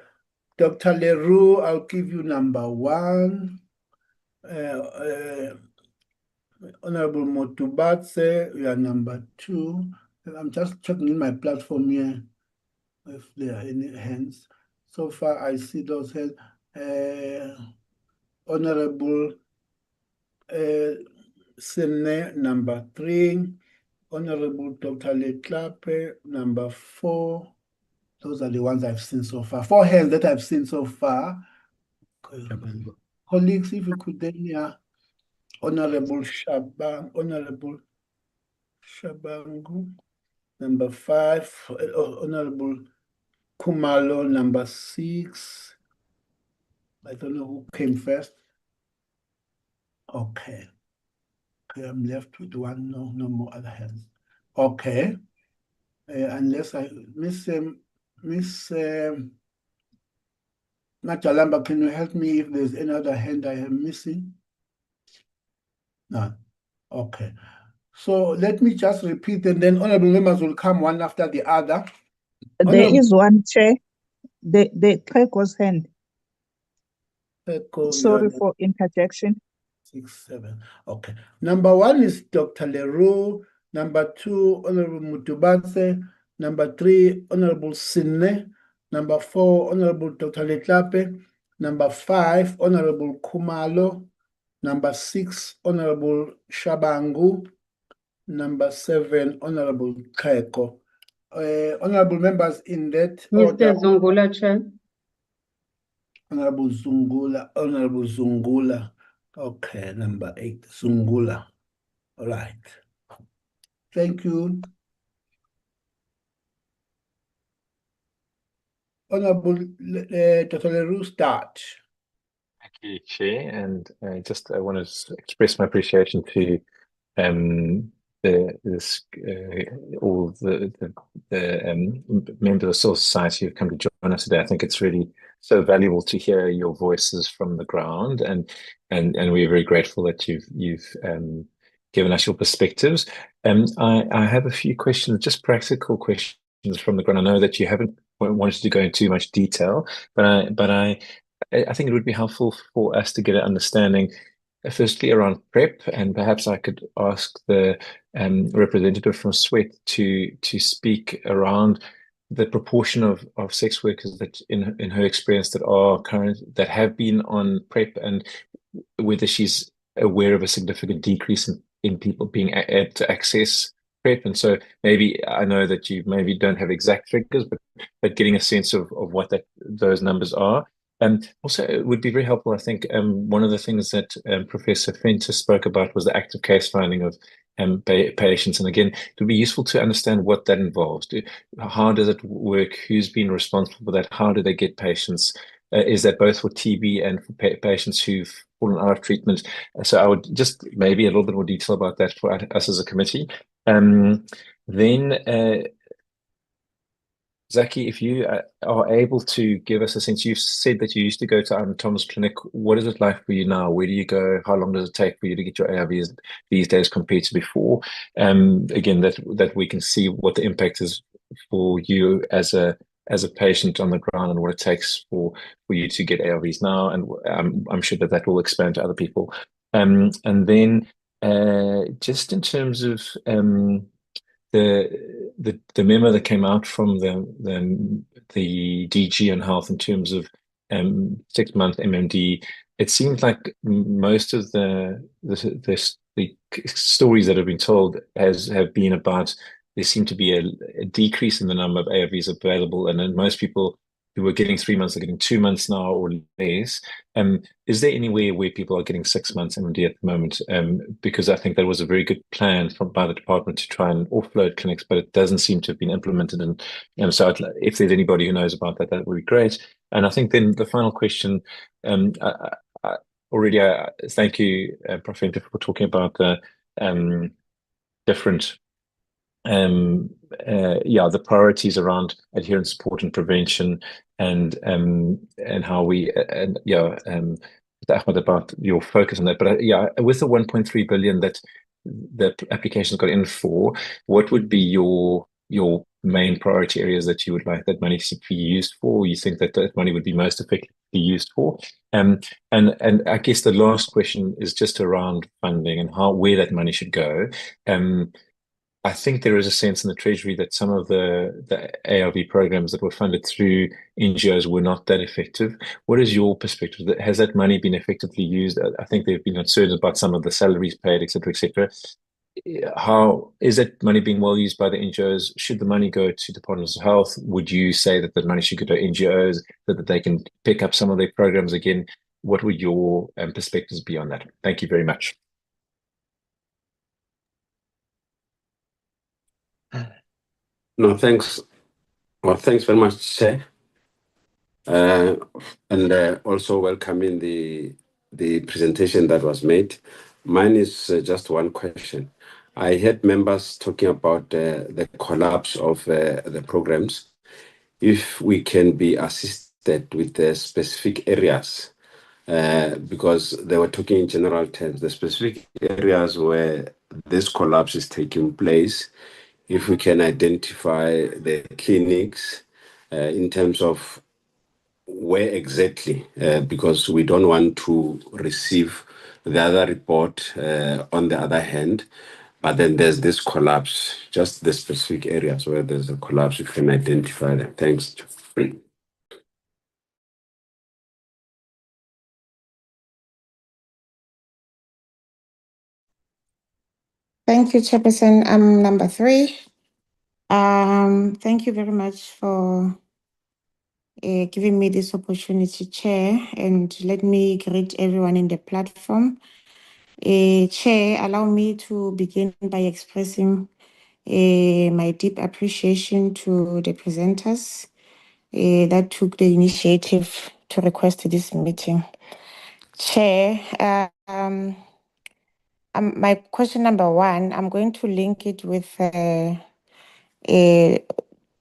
Dr. Leroux, I'll give you number 1. Honorable Motubatse, you are number 2. I'm just checking in my platform here if there are any hands. So far, I see those hands. Honorable Sine, number 3. Honorable Dr. Leklape, number 4. Those are the ones I've seen so far. 4 hands that I've seen so far. Colleagues, if you could then hear Honorable Shabangu, number 5. Honorable Kumalo, number 6. I don't know who came first. Okay. Okay, I'm left with one. No more other hands. Okay. Unless I miss Matalamba, can you help me if there's any other hand I am missing? No. Okay. So let me just repeat, and then honorable members will come one after the other. There is one, Chair. The Treko's hand. Sorry for interjection. 6, 7. Okay. Number 1 is Dr. Leroux. Number 2, Honorable Mutubatse. Number 3, Honorable Sine. Number 4, Honorable Dr. Leklape. Number 5, Honorable Kumalo. Number 6, Honorable Shabangu. Number 7, Honorable Kaeko. Honorable members, in that order. Mr. Zungula, Chair. Honorable Zungula. Okay, number 8, Zungula. All right. Thank you. Honorable Dr. Leroux, start. Thank you, Chair, and I want to express my appreciation to all the members of civil society who've come to join us today. I think it's really so valuable to hear your voices from the ground, and we're very grateful that you've given us your perspectives. I have a few questions, just practical questions from the ground. I know that you haven't wanted to go into too much detail, but I think it would be helpful for us to get an understanding, firstly around PrEP, and perhaps I could ask the representative from SWET to speak around the proportion of sex workers that in her experience that have been on PrEP, and whether she's aware of a significant decrease in people being able to access PrEP. And so maybe, I know that you maybe don't have exact figures, but getting a sense of what those numbers are. Also, it would be very helpful, I think, one of the things that Professor Fenter spoke about was the active case finding of patients. And again, it would be useful to understand what that involves. How does it work? Who's been responsible for that? How do they get patients? Is that both for TB and for patients who've fallen out of treatment? So I would just maybe a little bit more detail about that for us as a committee. Then Zackie, if you are able to give us a sense, you've said that you used to go to Thomas Clinic. What is it like for you now? Where do you go? How long does it take for you to get your ARVs these days compared to before? Again, that we can see what the impact is for you as a patient on the ground, and what it takes for you to get ARVs now. And I'm sure that will expand to other people. And then just in terms of the memo that came out from the DG on health in terms of 6-month MMD, it seems like most of the stories that have been told have been about there seemed to be a decrease in the number of ARVs available, and then most people who were getting 3 months are getting 2 months now or less. Is there anywhere where people are getting 6 months MMD at the moment? Because I think that was a very good plan by the department to try and offload clinics, but it doesn't seem to have been implemented. And so if there's anybody who knows about that, that would be great. And I think then the final question, thank you, Prof. Venter, for talking about the different the priorities around adherence support and prevention, and how we Ahmed, about your focus on that. But with the 1.3 billion that the applications got in for, what would be your main priority areas that you would like that money to be used for? You think that money would be most effectively used for? And I guess the last question is just around funding and where that money should go. I think there is a sense in the Treasury that some of the ARV programs that were funded through NGOs were not that effective. What is your perspective? Has that money been effectively used? I think there have been concerns about some of the salaries paid, et cetera, et cetera. How is that money being well used by the NGOs? Should the money go to departments of health? Would you say that the money should go to NGOs so that they can pick up some of their programs again? What would your perspectives be on that? Thank you very much. No, thanks. Well, thanks very much, Chair. And also welcoming the presentation that was made. Mine is just one question. I heard members talking about the collapse of the programs. If we can be assisted with the specific areas, because they were talking in general terms, the specific areas where this collapse is taking place, if we can identify the clinics in terms of where exactly, because we don't want to receive the other report on the other hand, but then there's this collapse, just the specific areas where there's a collapse, you can identify them. Thanks. Thank you, Chairperson. I'm number 3. Thank you very much for giving me this opportunity, Chair, and let me greet everyone in the platform. Chair, allow me to begin by expressing my deep appreciation to the presenters that took the initiative to request this meeting. Chair, my question number 1, I'm going to link it with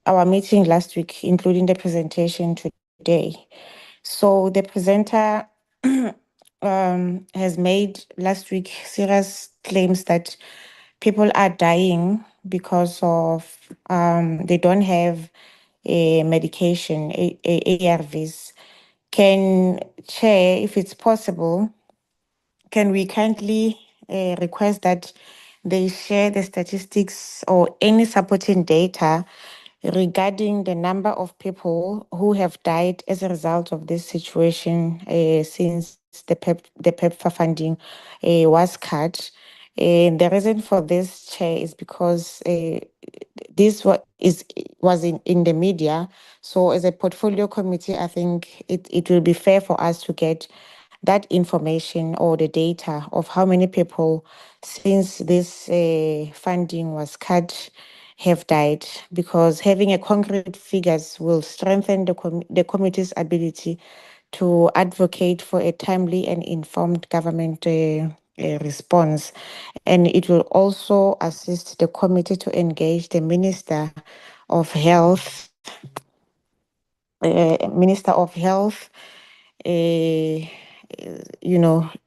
our meeting last week, including the presentation today. So the presenter has made last week serious claims that people are dying because of they don't have a medication, ARVs. Can Chair, if it's possible, can we kindly request that they share the statistics or any supporting data regarding the number of people who have died as a result of this situation since the PEPFAR funding was cut? The reason for this, Chair, is because this was in the media. So as a portfolio committee, I think it will be fair for us to get that information or the data of how many people since this funding was cut have died, because having a concrete figures will strengthen the committee's ability to advocate for a timely and informed government response. And it will also assist the committee to engage the Minister of Health,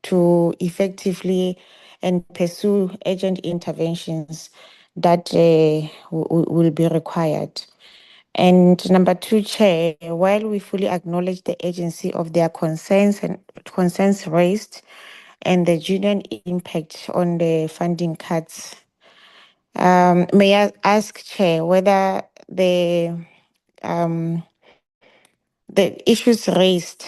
to effectively and pursue urgent interventions that will be required. And number 2, Chair, while we fully acknowledge the urgency of their concerns raised and the genuine impact on the funding cuts, may I ask, Chair, whether the issues raised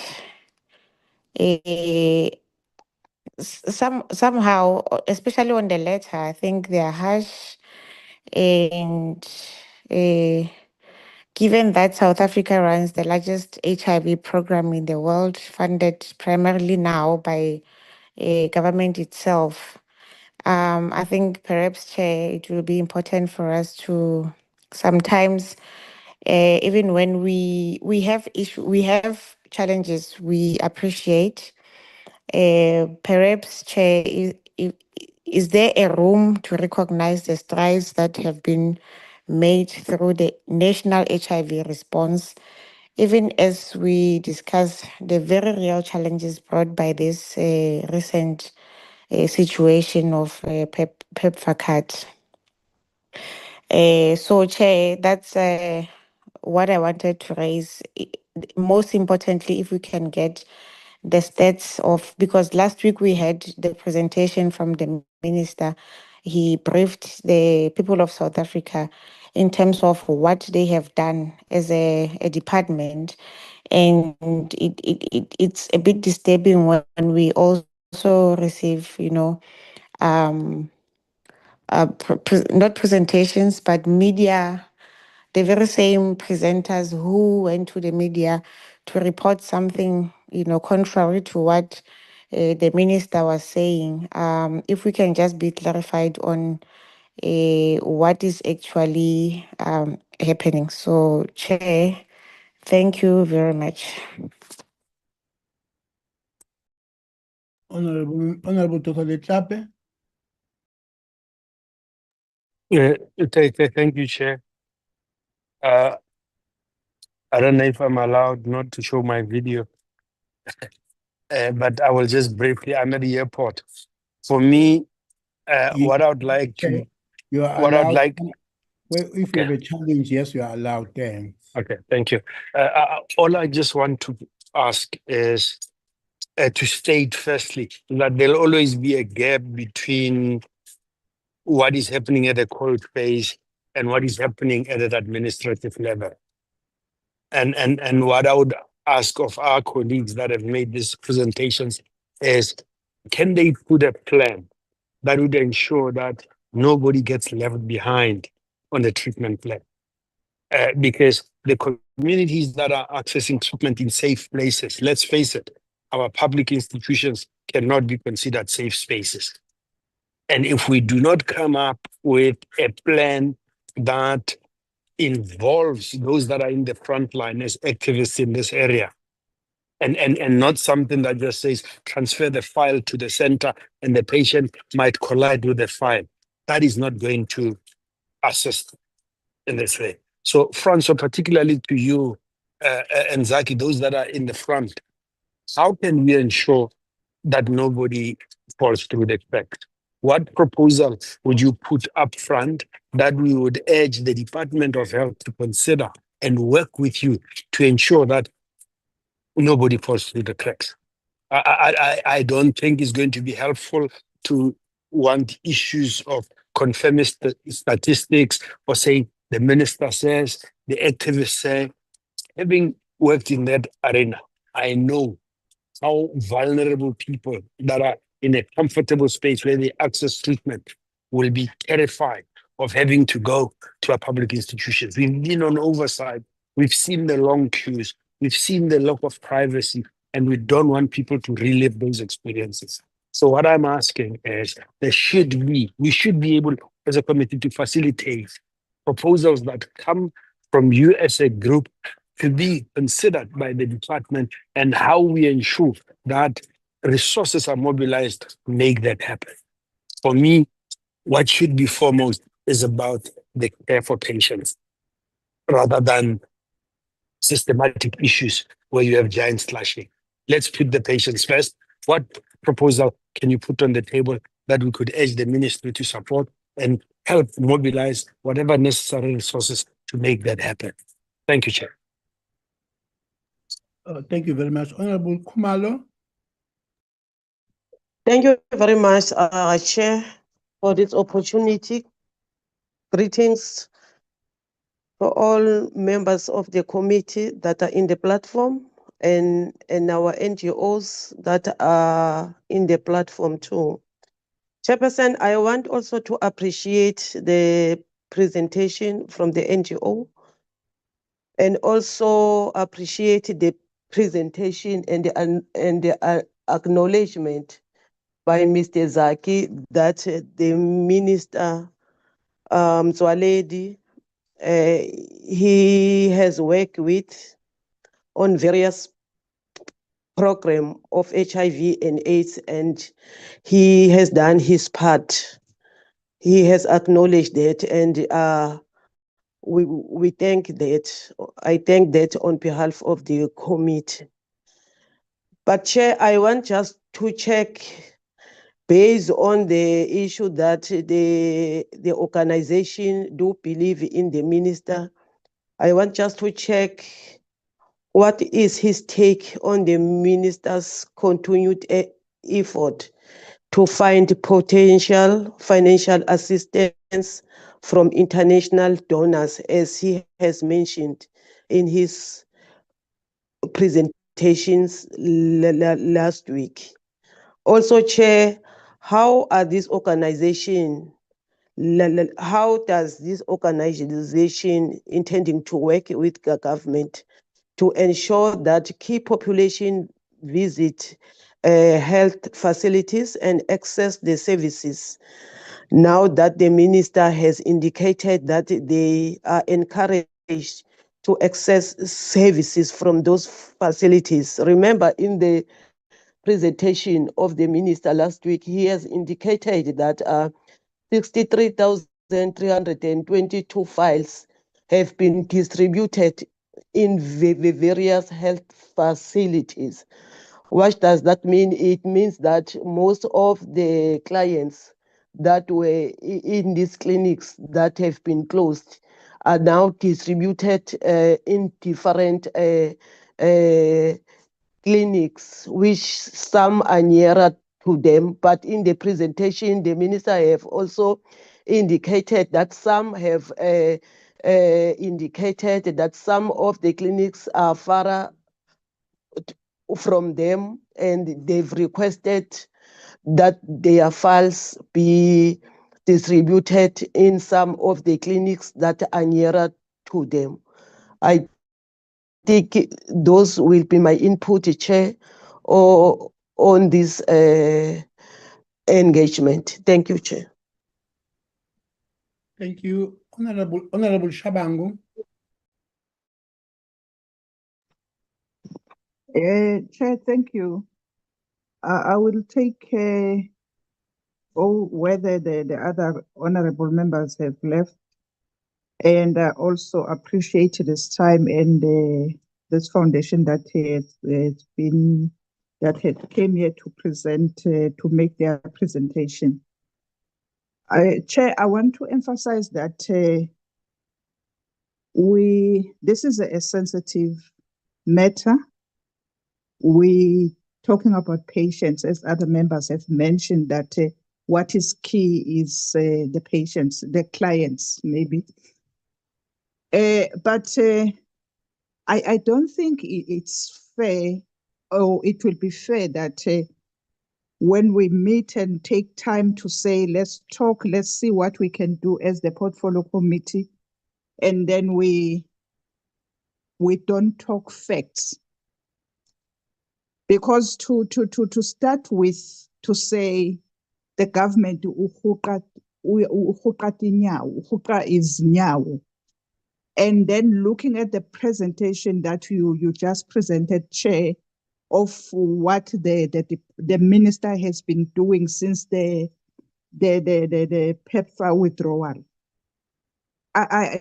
somehow, especially on the letter, I think they are harsh, and given that South Africa runs the largest HIV program in the world, funded primarily now by government itself, I think perhaps, Chair, it will be important for us to sometimes, even when we have challenges, we appreciate. Perhaps, Chair, is there a room to recognize the strides that have been made through the national HIV response, even as we discuss the very real challenges brought by this recent situation of PEPFAR cut? So, Chair, that's what I wanted to raise. Most importantly, if we can get the stats of, because last week we had the presentation from the Minister he briefed the people of South Africa in terms of what they have done as a department. And it's a bit disturbing when we also receive, not presentations, but media, the very same presenters who went to the media to report something, contrary to what the minister was saying. If we can just be clarified on what is actually happening. So, Chair, thank you very much. Honorable Dr. Letlape. Thank you, Chair. I don't know if I'm allowed not to show my video, but I will just briefly. I'm at the airport. For me, what I would like to, You are what I'd allowed. like. Well, if you have a challenge, yes, you are allowed. Thanks. Okay, thank you. All I just want to ask is to state firstly that there'll always be a gap between what is happening at the court phase and what is happening at an administrative level. And what I would ask of our colleagues that have made these presentations is, can they put a plan that would ensure that nobody gets left behind on the treatment plan? Because the communities that are accessing treatment in safe places, let's face it, our public institutions cannot be considered safe spaces. And if we do not come up with a plan that involves those that are in the front line as activists in this area, and not something that just says transfer the file to the center and the patient might collide with the file, that is not going to assist in this way. So, Francois, particularly to you and Zackie, those that are in the front, how can we ensure that nobody falls through the cracks? What proposal would you put up front that we would urge the Department of Health to consider and work with you to ensure that nobody falls through the cracks? I don't think it's going to be helpful to want issues of confirming statistics or saying the minister says, the activists say. Having worked in that arena, I know how vulnerable people that are in a comfortable space where they access treatment will be terrified of having to go to a public institution. We've been on oversight. We've seen the long queues. We've seen the lack of privacy, and we don't want people to relive those experiences. So what I'm asking is we should be able as a committee to facilitate proposals that come from you as a group to be considered by the department, and how we ensure that resources are mobilized to make that happen. For me, what should be foremost is about the care for patients rather than systematic issues where you have giant slashing. Let's put the patients first. What proposal can you put on the table that we could urge the ministry to support and help mobilize whatever necessary resources to make that happen? Thank you, Chair. Thank you very much. Honorable Khumalo. Thank you very much, Chair, for this opportunity. Greetings for all members of the committee that are in the platform and our NGOs that are in the platform too. Chairperson, I want also to appreciate the presentation from the NGO and also appreciate the presentation and the acknowledgement by Mr. Zackie that the Minister Zwaledi, he has worked with on various program of HIV and AIDS, and he has done his part. He has acknowledged that, and we thank that. I thank that on behalf of the committee. But Chair, I want just to check based on the issue that the organization do believe in the minister. I want just to check what is his take on the minister's continued effort to find potential financial assistance from international donors, as he has mentioned in his presentations last week. Also, Chair, how are these organizations, how does this organization intending to work with the government to ensure that key population visit health facilities and access the services, now that the minister has indicated that they are encouraged to access services from those facilities? Remember, in the presentation of the minister last week, he has indicated that 63,322 files have been distributed in the various health facilities. What does that mean? It means that most of the clients that were in these clinics that have been closed are now distributed in different clinics, which some are nearer to them. But in the presentation, the minister have also indicated that some have indicated that some of the clinics are far from them, and they've requested that their files be distributed in some of the clinics that are nearer to them. I think those will be my input, Chair, or on this engagement. Thank you, Chair. Thank you, Honorable Shabangu. Chair, thank you. I will take whether the other honorable members have left, and also appreciate this time and this foundation that had came here to present, to make their presentation. Chair, I want to emphasize that this is a sensitive matter. We talking about patients, as other members have mentioned, that what is key is the patients, the clients, maybe. But I don't think it's fair, or it will be fair that when we meet and take time to say, let's talk, let's see what we can do as the portfolio committee, and then we don't talk facts. Because to start with, to say the government is nyawo, and then looking at the presentation that you just presented, Chair, of what the minister has been doing since the PEPFAR withdrawal. I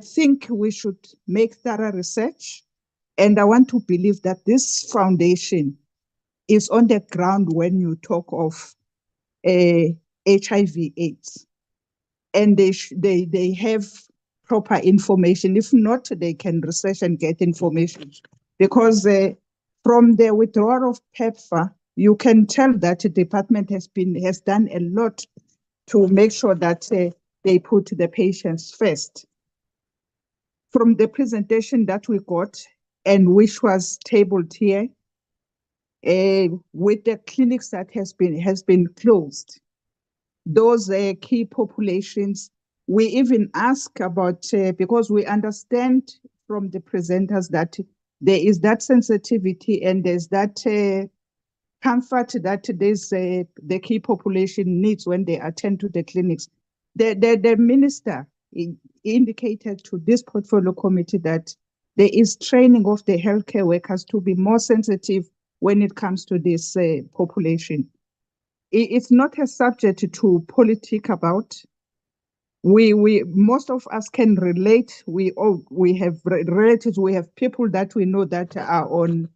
think we should make thorough research, and I want to believe that this foundation is on the ground when you talk of HIV/AIDS, and they have proper information. If not, they can research and get information, because from the withdrawal of PEPFAR, you can tell that the department has done a lot to make sure that they put the patients first. From the presentation that we got, and which was tabled here, with the clinics that has been closed, those key populations, we even ask about, because we understand from the presenters that there is that sensitivity and there's that comfort that the key population needs when they attend to the clinics. The minister indicated to this portfolio committee that there is training of the healthcare workers to be more sensitive when it comes to this population. It's not a subject to politic about. We most of us can relate. We have relatives. We have people that we know that are on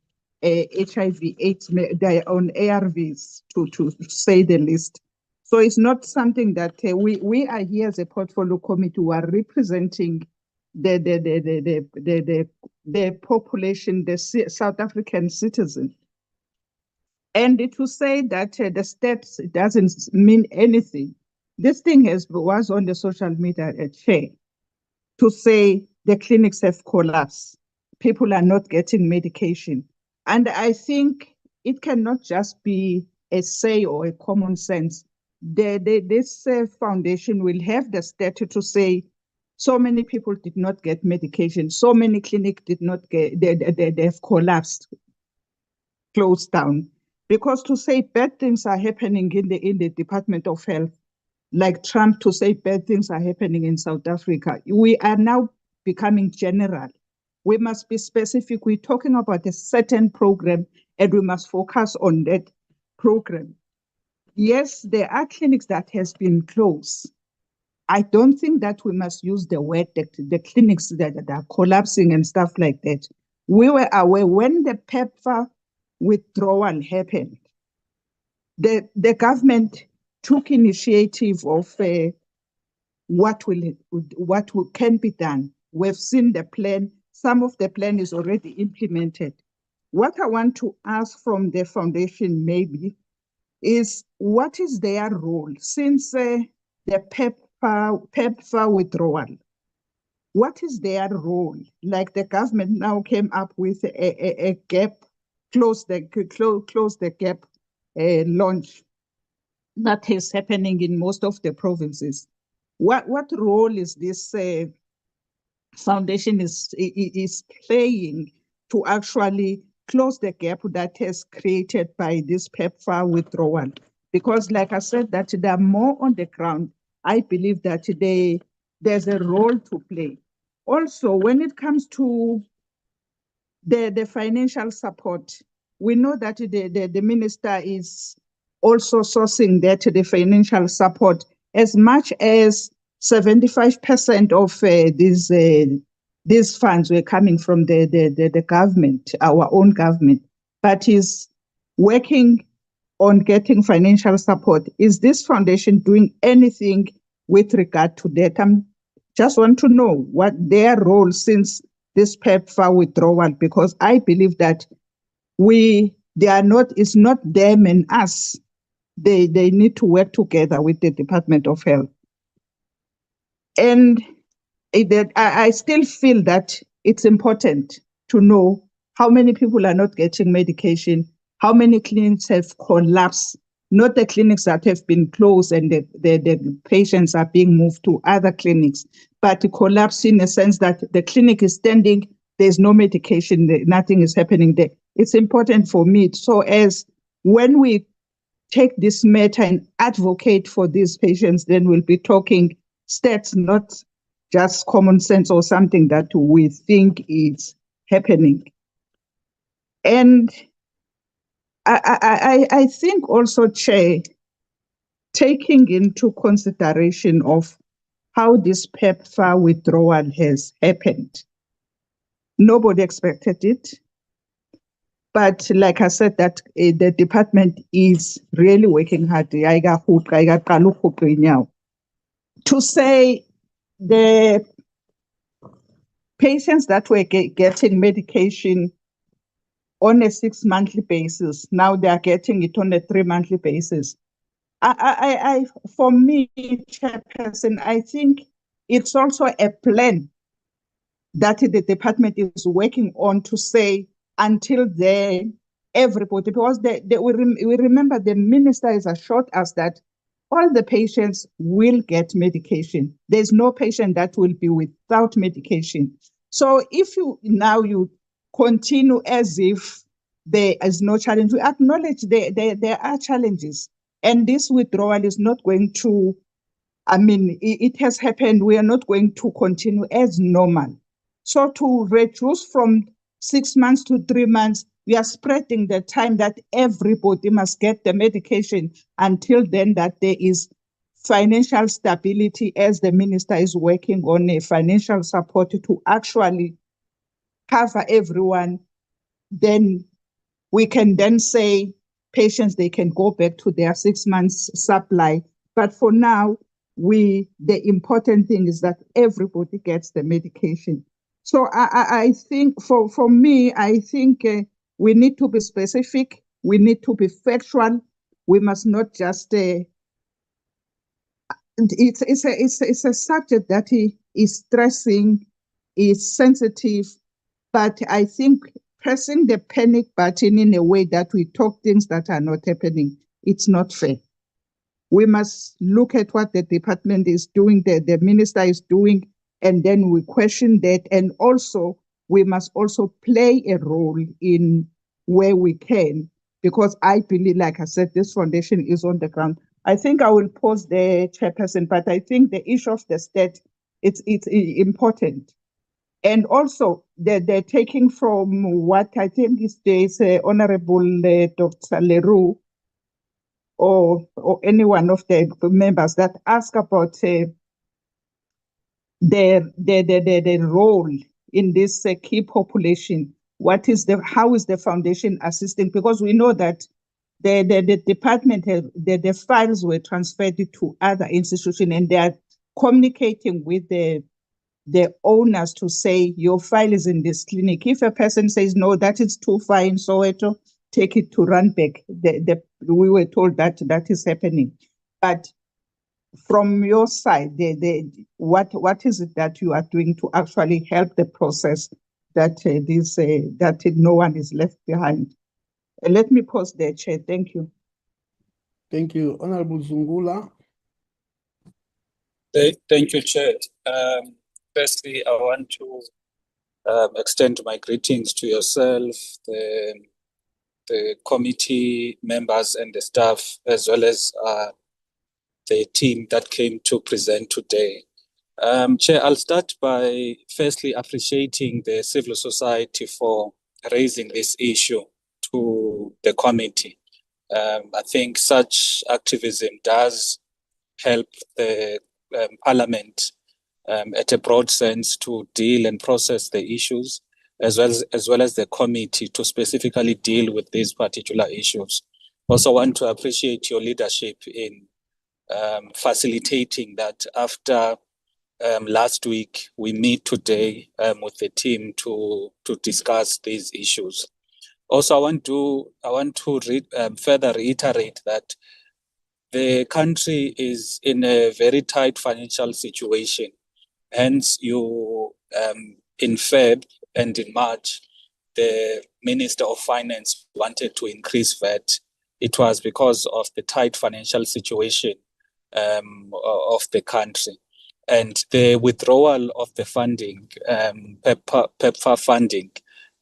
HIV/AIDS. They are on ARVs, to say the least. So it's not something that we are here as a portfolio committee who are representing the population, the South African citizen. And to say that the steps doesn't mean anything. This thing was on the social media chair to say the clinics have collapsed. People are not getting medication. And I think it cannot just be a say or a common sense. This foundation will have the statute to say so many people did not get medication, so many clinics did not get, they have collapsed, closed down. Because to say bad things are happening in the Department of Health, like Trump to say bad things are happening in South Africa, we are now becoming general. We must be specific. We're talking about a certain program and we must focus on that program. Yes, there are clinics that has been closed. I don't think that we must use the word that the clinics that are collapsing and stuff like that. We were aware when the PEPFAR withdrawal happened, the government took initiative of what can be done. We've seen the plan. Some of the plan is already implemented. What I want to ask from the foundation maybe is what is their role since the PEPFAR withdrawal? What is their role? Like the government now came up with a gap, close the gap launch that is happening in most of the provinces. What role is this foundation is playing to actually close the gap that is created by this PEPFAR withdrawal? Because like I said, that there are more on the ground. I believe that there's a role to play. Also, when it comes to the financial support, we know that the minister is also sourcing that the financial support as much as 75% of these funds were coming from the government, our own government, but is working on getting financial support. Is this foundation doing anything with regard to that? I just want to know what their role since this PEPFAR withdrawal, because I believe that it's not them and us. They need to work together with the Department of Health. And I still feel that it's important to know how many people are not getting medication, how many clinics have collapsed, not the clinics that have been closed and the patients are being moved to other clinics, but collapse in a sense that the clinic is standing, there's no medication, nothing is happening there. It's important for me. So as when we take this matter and advocate for these patients, then we'll be talking stats, not just common sense or something that we think is happening. And I think also, Chair, taking into consideration of how this PEPFAR withdrawal has happened, nobody expected it. But like I said, that the department is really working hard to say the patients that were getting medication on a 6-monthly basis, now they are getting it on a 3-monthly basis. For me, Chairperson, I think it's also a plan that the department is working on to say until then, everybody, because we remember the minister has assured us that all the patients will get medication. There's no patient that will be without medication. So if you continue as if there is no challenge, we acknowledge there are challenges. And this withdrawal is not going to, it has happened. We are not going to continue as normal. So to reduce from 6 months to 3 months, we are spreading the time that everybody must get the medication until then that there is financial stability as the minister is working on a financial support to actually cover everyone. Then we can then say patients, they can go back to their 6 months supply. But for now, the important thing is that everybody gets the medication. So I think for me, I think we need to be specific We need to be factual. We must not just. It's a subject that is stressing, is sensitive, but I think pressing the panic button in a way that we talk things that are not happening, it's not fair. We must look at what the department is doing, the minister is doing, and then we question that. And also, we must also play a role in where we can, because I believe, like I said, this foundation is on the ground. I think I will pause there, Chairperson, but I think the issue of the state, it's important. And also, they're taking from what I think is Honorable Dr. Leroux, or any one of the members that ask about the role in this key population. How is the foundation assisting? Because we know that the department, the files were transferred to other institutions, and they are communicating with the owners to say your file is in this clinic. If a person says no, that is too far in Soweto, take it to Randbeck. We were told that is happening. But from your side, what is it that you are doing to actually help the process that that no one is left behind? Let me pause there, Chair. Thank you. Thank you. Honorable Zungula. Thank you, Chair. Firstly, I want to extend my greetings to yourself, the committee members and the staff, as well as the team that came to present today. Chair, I'll start by firstly appreciating the civil society for raising this issue to the committee. I think such activism does help the Parliament at a broad sense to deal and process the issues, as well as the committee to specifically deal with these particular issues. Also want to appreciate your leadership in facilitating that. After last week, we meet today with the team to discuss these issues. Also, I want to further reiterate that the country is in a very tight financial situation. Hence, in Feb and in March, the Minister of Finance wanted to increase VAT. It was because of the tight financial situation of the country. And the withdrawal of the funding, PEPFAR funding,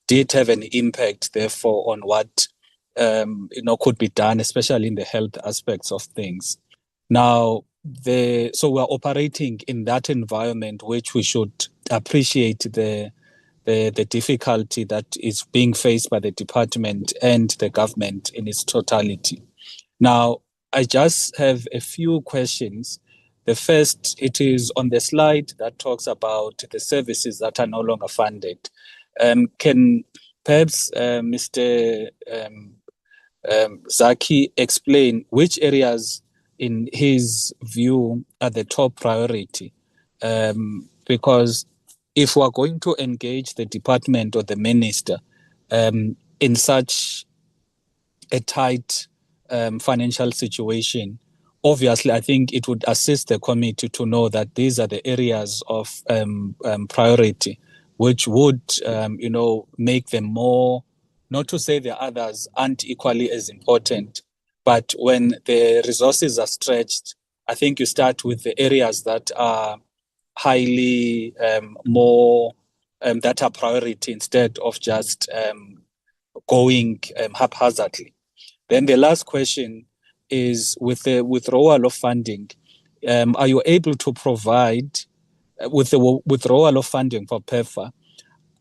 did have an impact, therefore, on what could be done, especially in the health aspects of things. Now, so we're operating in that environment, which we should appreciate the difficulty that is being faced by the department and the government in its totality. Now, I just have a few questions. The first, it is on the slide that talks about the services that are no longer funded. Can perhaps Mr. Zackie explain which areas in his view are the top priority? Because if we're going to engage the department or the minister in such a tight financial situation, obviously, I think it would assist the committee to know that these are the areas of priority, which would, make them more, not to say the others aren't equally as important, but when the resources are stretched, I think you start with the areas that are highly more, that are priority instead of just going haphazardly. Then the last question is, with the withdrawal of funding, are you able to provide, with the withdrawal of funding for PEPFAR,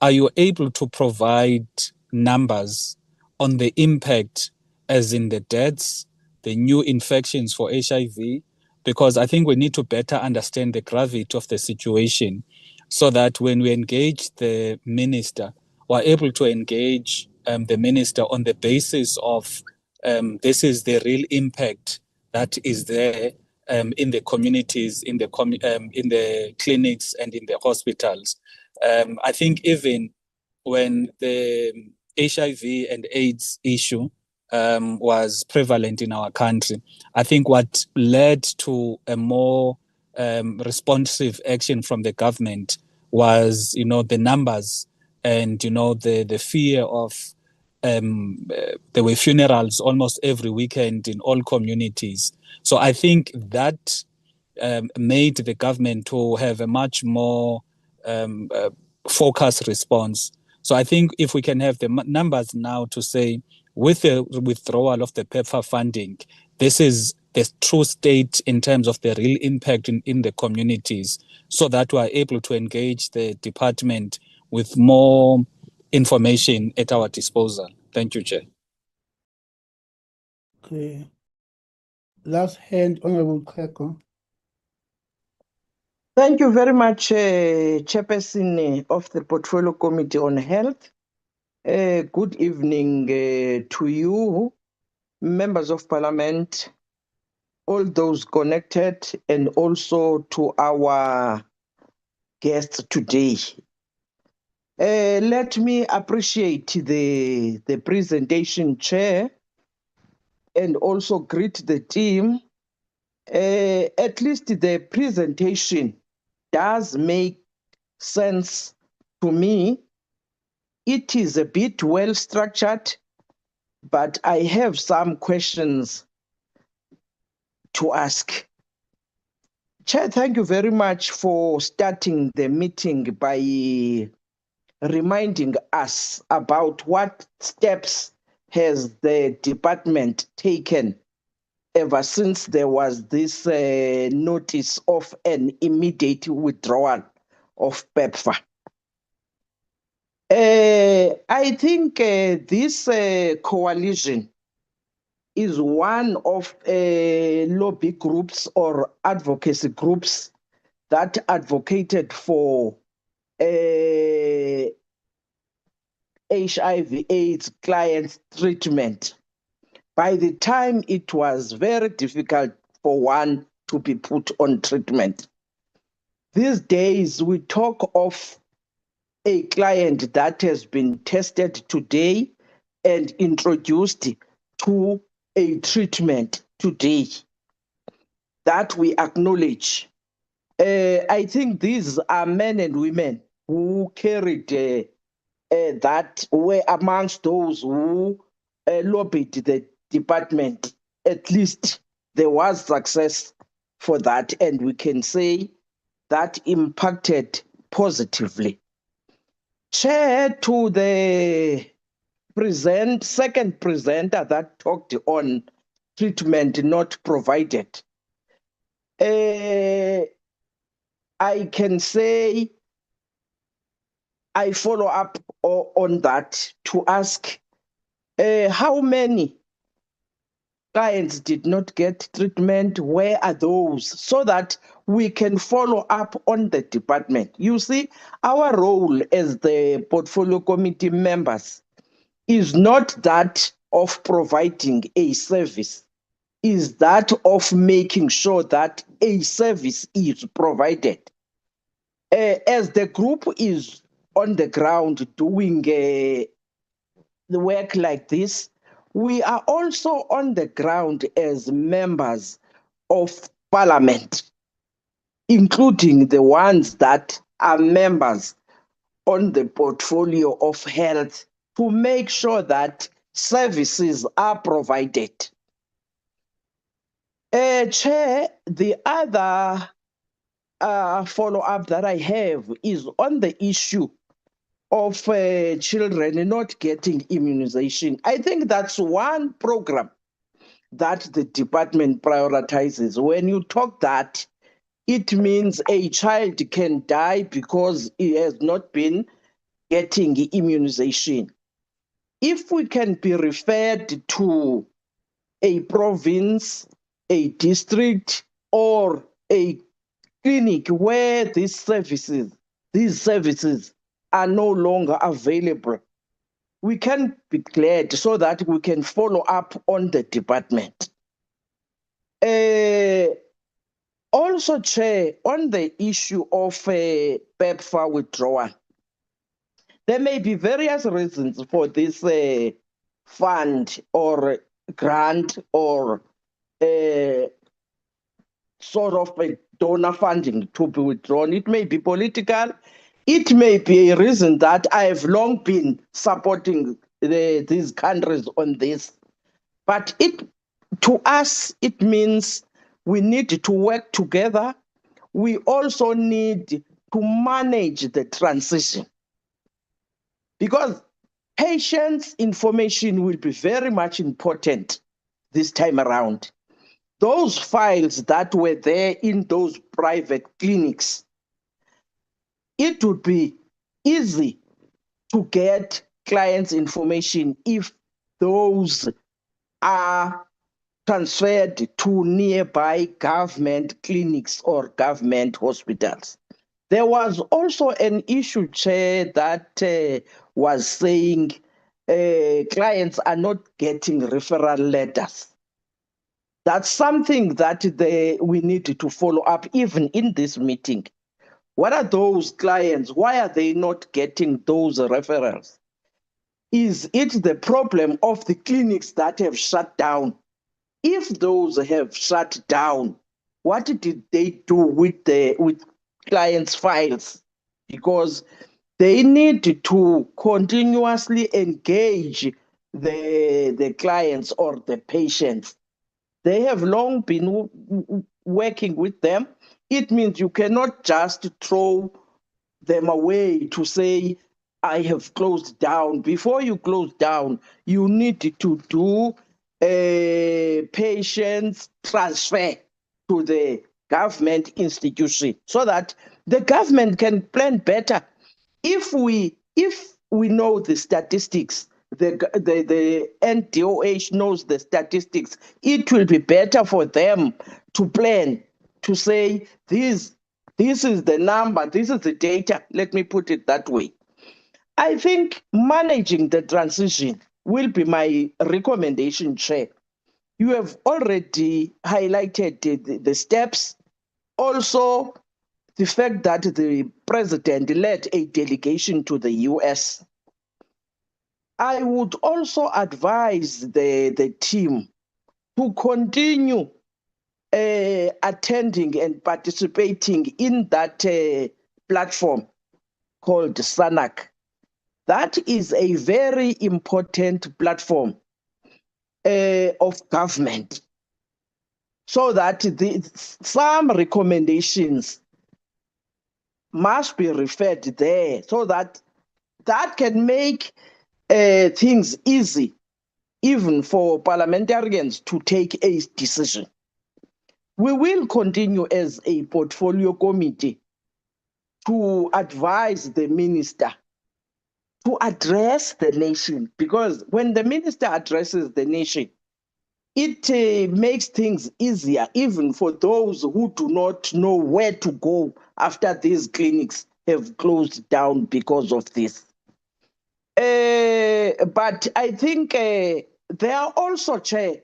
are you able to provide numbers on the impact, as in the deaths, the new infections for HIV? Because I think we need to better understand the gravity of the situation so that when we engage the minister, we're able to engage the minister on the basis of this is the real impact that is there in the communities, in the clinics and in the hospitals. I think even when the HIV and AIDS issue was prevalent in our country. I think what led to a more responsive action from the government was, the numbers and, the fear of there were funerals almost every weekend in all communities. So I think that made the government to have a much more focused response. So I think if we can have the numbers now to say, with the withdrawal of the PEPFAR funding, this is the true state in terms of the real impact in the communities, so that we are able to engage the department with more information at our disposal. Thank you, Chair. Okay. Last hand, Honorable Kleko. Thank you very much, Chairperson of the Portfolio Committee on Health. Good evening to you, members of Parliament, all those connected, and also to our guests today. Let me appreciate the presentation, Chair, and also greet the team. At least the presentation does make sense to me. It is a bit well structured, but I have some questions to ask. Chair, thank you very much for starting the meeting by reminding us about what steps has the department taken ever since there was this notice of an immediate withdrawal of PEPFAR. I think this coalition is one of lobby groups or advocacy groups that advocated for HIV/AIDS clients treatment. By the time it was very difficult for one to be put on treatment. These days we talk of a client that has been tested today and introduced to a treatment today that we acknowledge. I think these are men and women who carried that, were amongst those who lobbied the department. At least there was success for that, and we can say that impacted positively. Chair, to the second presenter that talked on treatment not provided, I can say I follow up on that to ask how many clients did not get treatment, where are those, so that we can follow up on the department. You see, our role as the portfolio committee members is not that of providing a service, is that of making sure that a service is provided. As the group is on the ground doing the work like this, we are also on the ground as members of Parliament, including the ones that are members on the portfolio of health, to make sure that services are provided. Chair, the other follow-up that I have is on the issue of children not getting immunization. I think that's one program that the department prioritizes. When you talk that, it means a child can die because he has not been getting immunization. If we can be referred to a province, a district, or a clinic where these services are no longer available, we can be glad so that we can follow up on the department. Also, Chair, on the issue of PEPFAR withdrawal, there may be various reasons for this fund or grant or sort of a donor funding to be withdrawn. It may be political. It may be a reason that I have long been supporting these countries on this. But to us, it means we need to work together. We also need to manage the transition, because patients' information will be very much important this time around. Those files that were there in those private clinics, it would be easy to get clients' information if those are transferred to nearby government clinics or government hospitals. There was also an issue, Chair, that was saying clients are not getting referral letters. That's something that we need to follow up even in this meeting. What are those clients? Why are they not getting those referrals? Is it the problem of the clinics that have shut down? If those have shut down, what did they do with clients' files? Because they need to continuously engage the clients or the patients. They have long been working with them. It means you cannot just throw them away to say, I have closed down. Before you close down, you need to do a patient transfer to the government institution so that the government can plan better. If we know the statistics, the NDOH knows the statistics, it will be better for them to plan, to say this is the number, this is the data. Let me put it that way. I think managing the transition will be my recommendation, Chair. You have already highlighted the steps. Also, the fact that the president led a delegation to the US. I would also advise the team to continue attending and participating in that platform called SANAC. That is a very important platform of government, so that some recommendations must be referred there, so that can make things easy, even for parliamentarians to take a decision. We will continue as a portfolio committee to advise the minister to address the nation, because when the minister addresses the nation, it makes things easier even for those who do not know where to go after these clinics have closed down because of this. But I think there are also, Chair,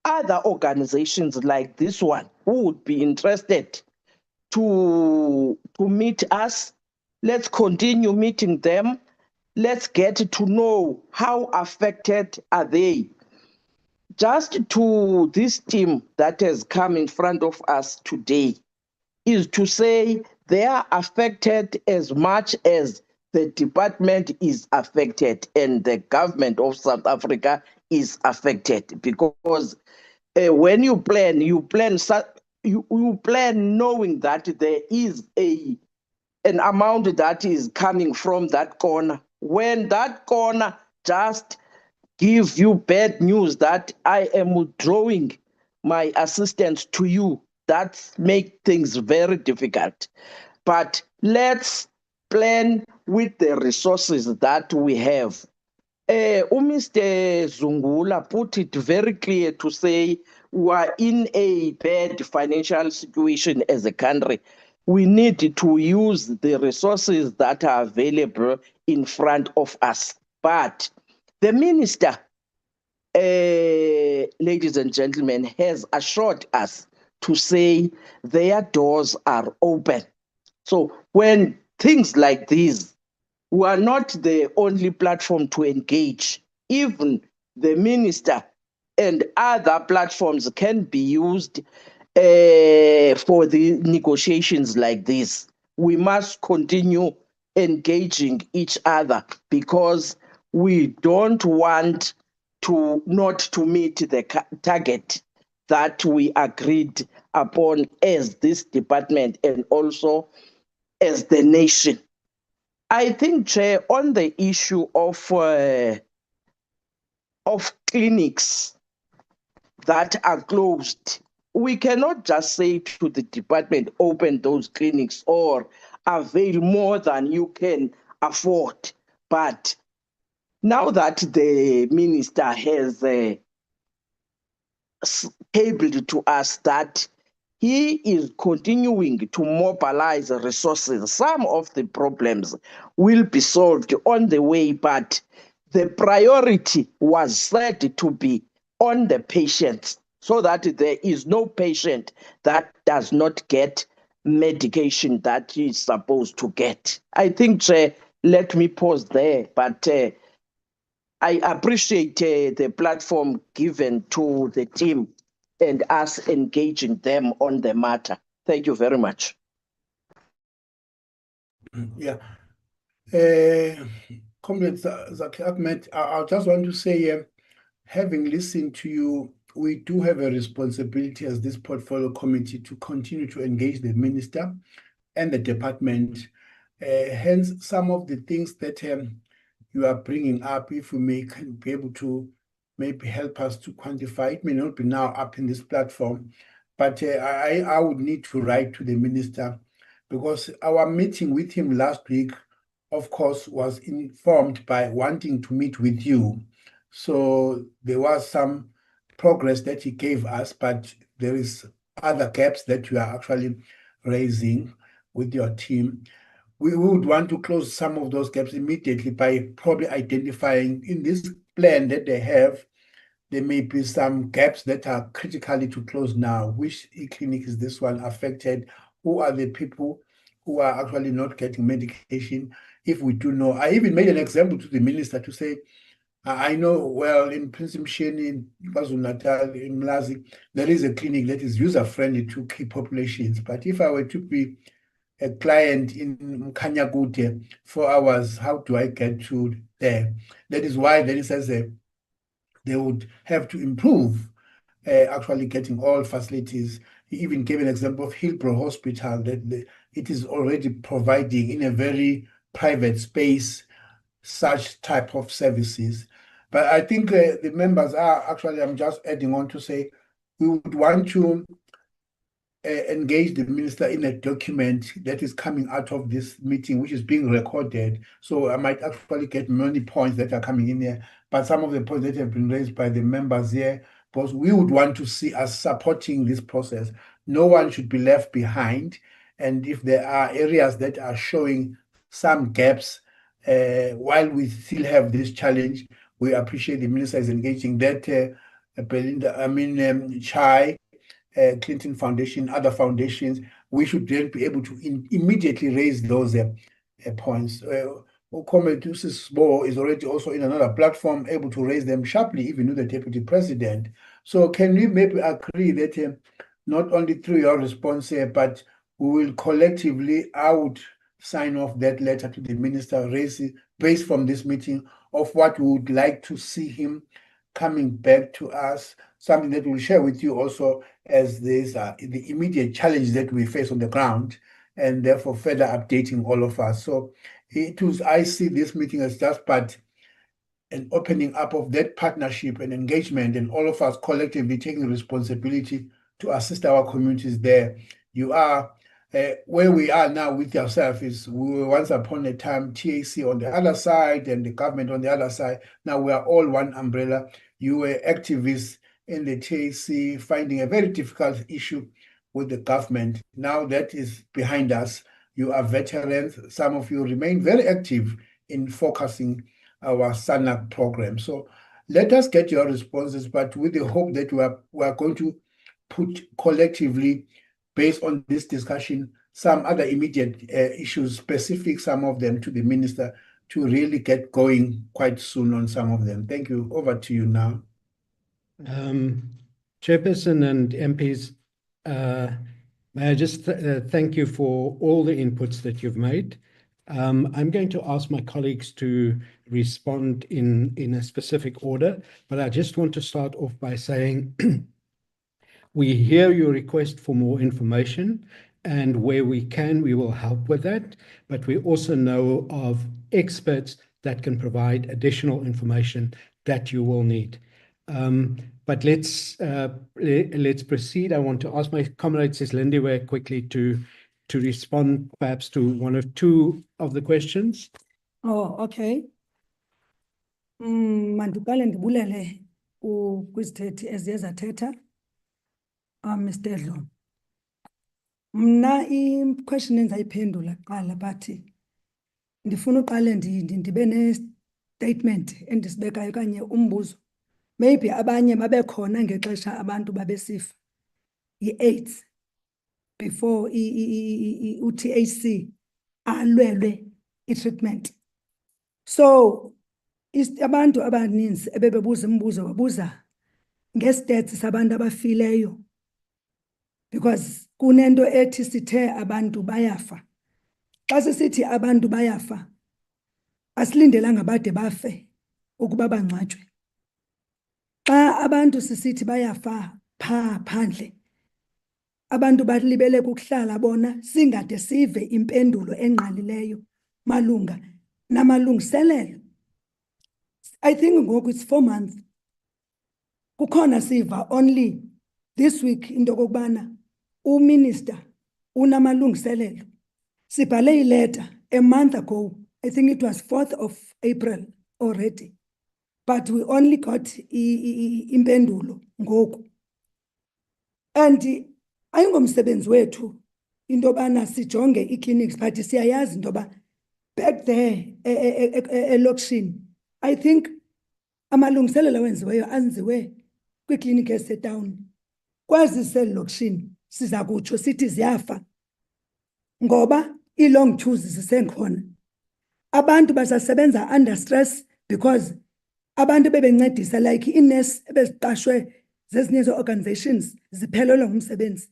other organizations like this one who would be interested to meet us. Let's continue meeting them. Let's get to know how affected are they. Just to this team that has come in front of us today is to say they are affected as much as the department is affected and the government of South Africa is affected, because when you plan knowing that there is an amount that is coming from that corner. When that corner just gives you bad news that I am withdrawing my assistance to you, that makes things very difficult. But let's plan with the resources that we have. Mr. Zungula put it very clear to say we are in a bad financial situation as a country. We need to use the resources that are available in front of us. But the minister, ladies and gentlemen, has assured us to say their doors are open. So when things like these, we are not the only platform to engage. Even the minister and other platforms can be used for the negotiations like this. We must continue engaging each other because we don't want to not to meet the target that we agreed upon as this department and also as the nation. I think, Chair, on the issue of clinics that are closed, we cannot just say to the department, open those clinics or avail more than you can afford. But now that the minister has cabled to us that he is continuing to mobilize resources, some of the problems will be solved on the way, but the priority was said to be on the patients so that there is no patient that does not get medication that he is supposed to get. I think, let me pause there, but I appreciate the platform given to the team and us engaging them on the matter. Thank you very much. Yeah. Comrade Zackie Achmat, I just want to say, having listened to you, we do have a responsibility as this portfolio committee to continue to engage the minister and the department. Hence, some of the things that you are bringing up, if we may be able to maybe help us to quantify, it may not be now up in this platform, but I would need to write to the minister because our meeting with him last week, of course, was informed by wanting to meet with you. So there was some progress that he gave us, but there is other gaps that you are actually raising with your team. We would want to close some of those gaps immediately by probably identifying in this plan that they have, there may be some gaps that are critically to close now. Which clinic is this one affected? Who are the people who are actually not getting medication? If we do know, I even made an example to the minister to say, I know, well, in Prince Msheni, in KwaZulu-Natal, in Mlazi, there is a clinic that is user-friendly to key populations. But if I were to be a client in Mkhanyakude 4 hours, how do I get to there? That is why then it says they would have to improve actually getting all facilities. He even gave an example of Hillbrow Hospital that it is already providing in a very private space such type of services. But I think the members are actually, I'm just adding on to say, we would want to engage the minister in a document that is coming out of this meeting, which is being recorded. So I might actually get many points that are coming in there, but some of the points that have been raised by the members here, because we would want to see us supporting this process. No one should be left behind. And if there are areas that are showing some gaps, while we still have this challenge, we appreciate the minister is engaging that. Belinda, Chai, Clinton Foundation, other foundations, we should then be able to immediately raise those points. Okomedusis Sbo is already also in another platform, able to raise them sharply, even with the deputy president. So can we maybe agree that not only through your response here, but we will collectively, I would sign off that letter to the minister, raise it based from this meeting of what we would like to see him coming back to us, something that we'll share with you also as these are the immediate challenges that we face on the ground, and therefore further updating all of us. So I see this meeting as just but an opening up of that partnership and engagement, and all of us collectively taking responsibility to assist our communities there. You are where we are now with yourself is we were once upon a time TAC on the other side and the government on the other side. Now we are all one umbrella. You were activists in the TAC finding a very difficult issue with the government. Now that is behind us. You are veterans. Some of you remain very active in focusing our SANAC program. So let us get your responses, but with the hope that we are going to put collectively, based on this discussion, some other immediate issues, specific, some of them to the minister, really get going quite soon on some of them. Thank you. Over to you now. Chairperson and MPs, may I just thank you for all the inputs that you've made. I'm going to ask my colleagues to respond in a specific order, but I just want to start off by saying we hear your request for more information, and where we can, we will help with that. But we also know of experts that can provide additional information that you will need. But let's proceed. I want to ask my comrade Lindiwe quickly to respond perhaps to one or two of the questions. Oh, okay. Mandiqale ndibulele kwisithethi eziye zathetha. Mr Dlomo. Mna i-question endizayiphendula kuqala but ndifuna uqale ndibe ne-statement endisibekayo okanye umbuzo. Maybe abanye babekhona ngexesha abantu babesifa i-AIDS before u-THC alwelwe i-treatment. So abantu abaninzi ebebebuza imibuzo babuza nge-stats sabantu abafileyo, because kunento ethi sithe abantu bayafa. Xa sisithi abantu bayafa, asilindelanga bade bafe ukuba bangcwatshwe. Xa abantu sisithi bayafa phandle, abantu balibele kukuhlala bona singade sive impendulo engqalileyo malunga namalungiselelo. I think ngoku it's 4 months. Kukhona siva only this week into kokubana uminister unamalungiselelo. Sibhale ileta a month ago. I think it was 4th of April already. But we only got impendulo ngoku. And ayingomsebenzi wethu into bana sijonge i-clinics, but siyayazi into ba back there elokishini, I think amalungiselelo wenziweyo anziwe kwiklinikhi esetawuni. Kwazi selokishini siza kutsho sithi ziyafa ngoba ii-long queues zisekhona. Abantu basasebenza under stress because abantu bebencedisa like i-nurse ebeziqashwe zezinye organizations ziphelelwe ngumsebenzi.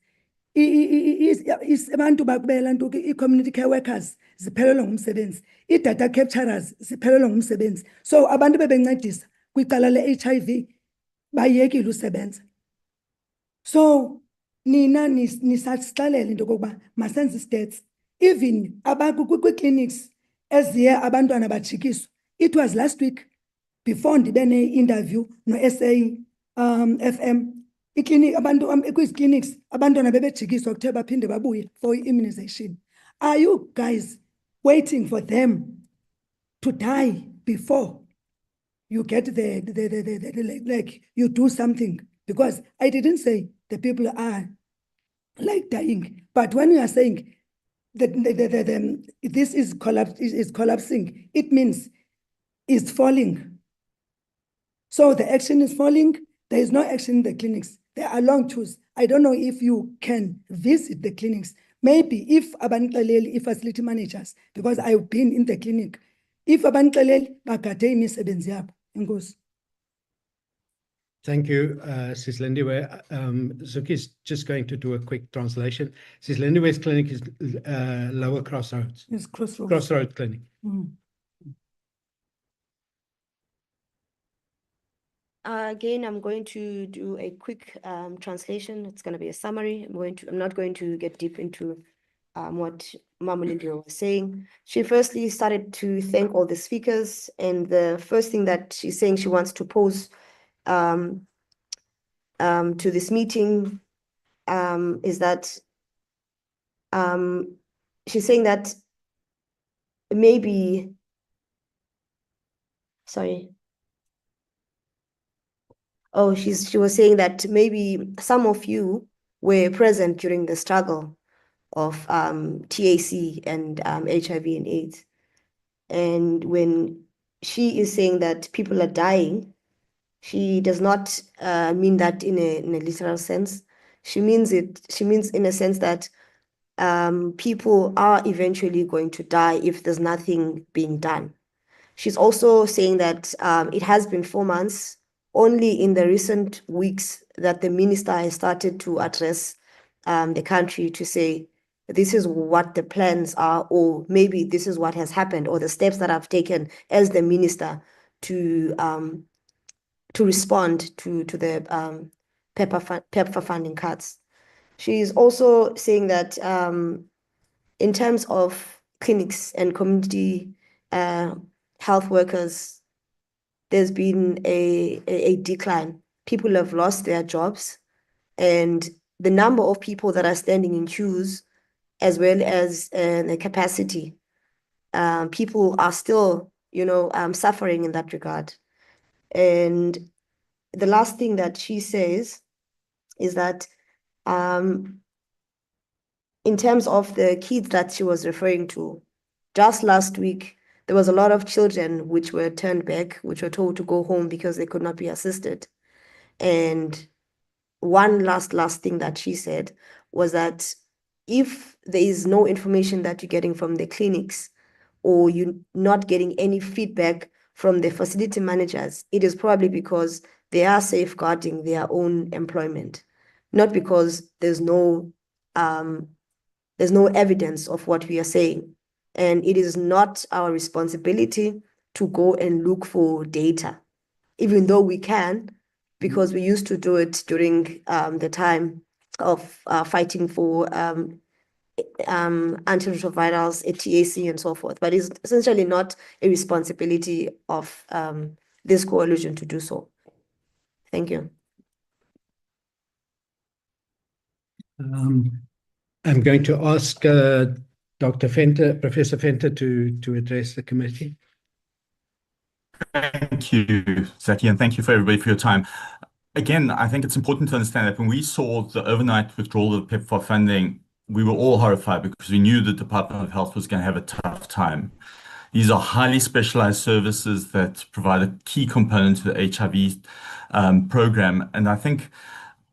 Abantu bakubela nto i-community care workers ziphelelwe ngumsebenzi. I-data capturers ziphelelwe ngumsebenzi. So abantu bebencedisa kwicala le-HIV bayekile usebenza. So nina nisasixelela into kokuba masenze stats. Even kwi-clinics eziye abantwana bajikiswa. It was last week before ndibe ne-interview no-SA FM. Abantu kwi-clinics abantwana bebejikiswa kuthe baphinde babuye for immunization. Are you guys waiting for them to die before you get like you do something? Because I didn't say the people are like dying, but when you are saying that this is collapsing, it means it's falling. So the action is falling. There is no action in the clinics. There are long queues. I don't know if you can visit the clinics. Maybe if facility managers, because I've been in the clinic, if abanixeleli bagade imisebenzi yabo. Enkosi. Thank you, Sis Lindiwe. Zuki is just going to do a quick translation. Sis Lindiwe's clinic is Lower Crossroads. It's Crossroads. Crossroads Clinic. Again, I'm going to do a quick translation. It's going to be a summary. I'm not going to get deep into what Mamulindi was saying. She firstly started to thank all the speakers, and the first thing that she's saying she wants to pose to this meeting is that she's saying that maybe, sorry. Oh, she was saying that maybe some of you were present during the struggle of TAC and HIV and AIDS. And when she is saying that people are dying, she does not mean that in a literal sense. She means in a sense that people are eventually going to die if there's nothing being done. She's also saying that it has been 4 months, only in the recent weeks that the minister has started to address the country to say, this is what the plans are, or maybe this is what has happened, or the steps that I've taken as the minister to respond to the PEPFAR funding cuts. She's also saying that in terms of clinics and community health workers, there's been a decline. People have lost their jobs, and the number of people that are standing in queues, as well as the capacity, people are still, suffering in that regard. And the last thing that she says is that in terms of the kids that she was referring to, just last week, there was a lot of children which were turned back, which were told to go home because they could not be assisted. And one last thing that she said was that if there is no information that you're getting from the clinics, or you're not getting any feedback from the facility managers, it is probably because they are safeguarding their own employment, not because there's no evidence of what we are saying. And it is not our responsibility to go and look for data, even though we can, because we used to do it during the time of fighting for antiretrovirals, TAC, and so forth. But it's essentially not a responsibility of this coalition to do so. Thank you. I'm going to ask Dr. Venter, Professor Venter, to address the committee. Thank you, Zackie, and thank you for everybody for your time. Again, I think it's important to understand that when we saw the overnight withdrawal of PEPFAR funding, we were all horrified because we knew the Department of Health was going to have a tough time. These are highly specialized services that provide a key component to the HIV program. And I think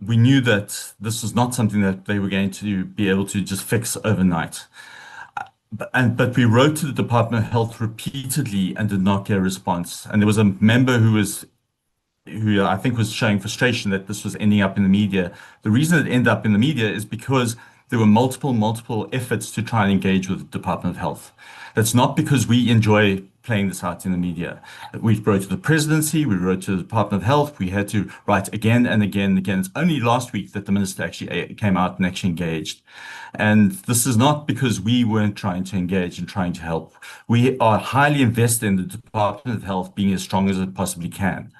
we knew that this was not something that they were going to be able to just fix overnight. But we wrote to the Department of Health repeatedly and did not get a response. And there was a member who I think was showing frustration that this was ending up in the media. The reason it ended up in the media is because there were multiple efforts to try and engage with the Department of Health. That's not because we enjoy playing this out in the media. We wrote to the presidency, we wrote to the Department of Health, we had to write again and again and again. It's only last week that the minister actually came out and actually engaged. And this is not because we weren't trying to engage and trying to help. We are highly invested in the Department of Health being as strong as it possibly can.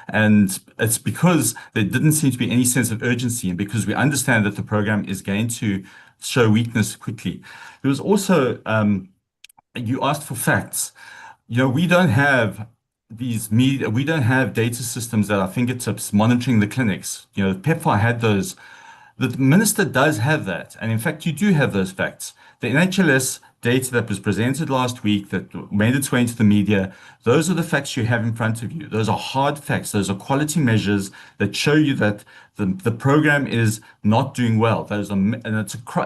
And it's because there didn't seem to be any sense of urgency, and because we understand that the program is going to show weakness quickly. There was also, you asked for facts. We don't have we don't have data systems at our fingertips monitoring the clinics. PEPFAR had those. The minister does have that. And in fact, you do have those facts. The NHLS data that was presented last week that made its way into the media, those are the facts you have in front of you. Those are hard facts. Those are quality measures that show you that the program is not doing well.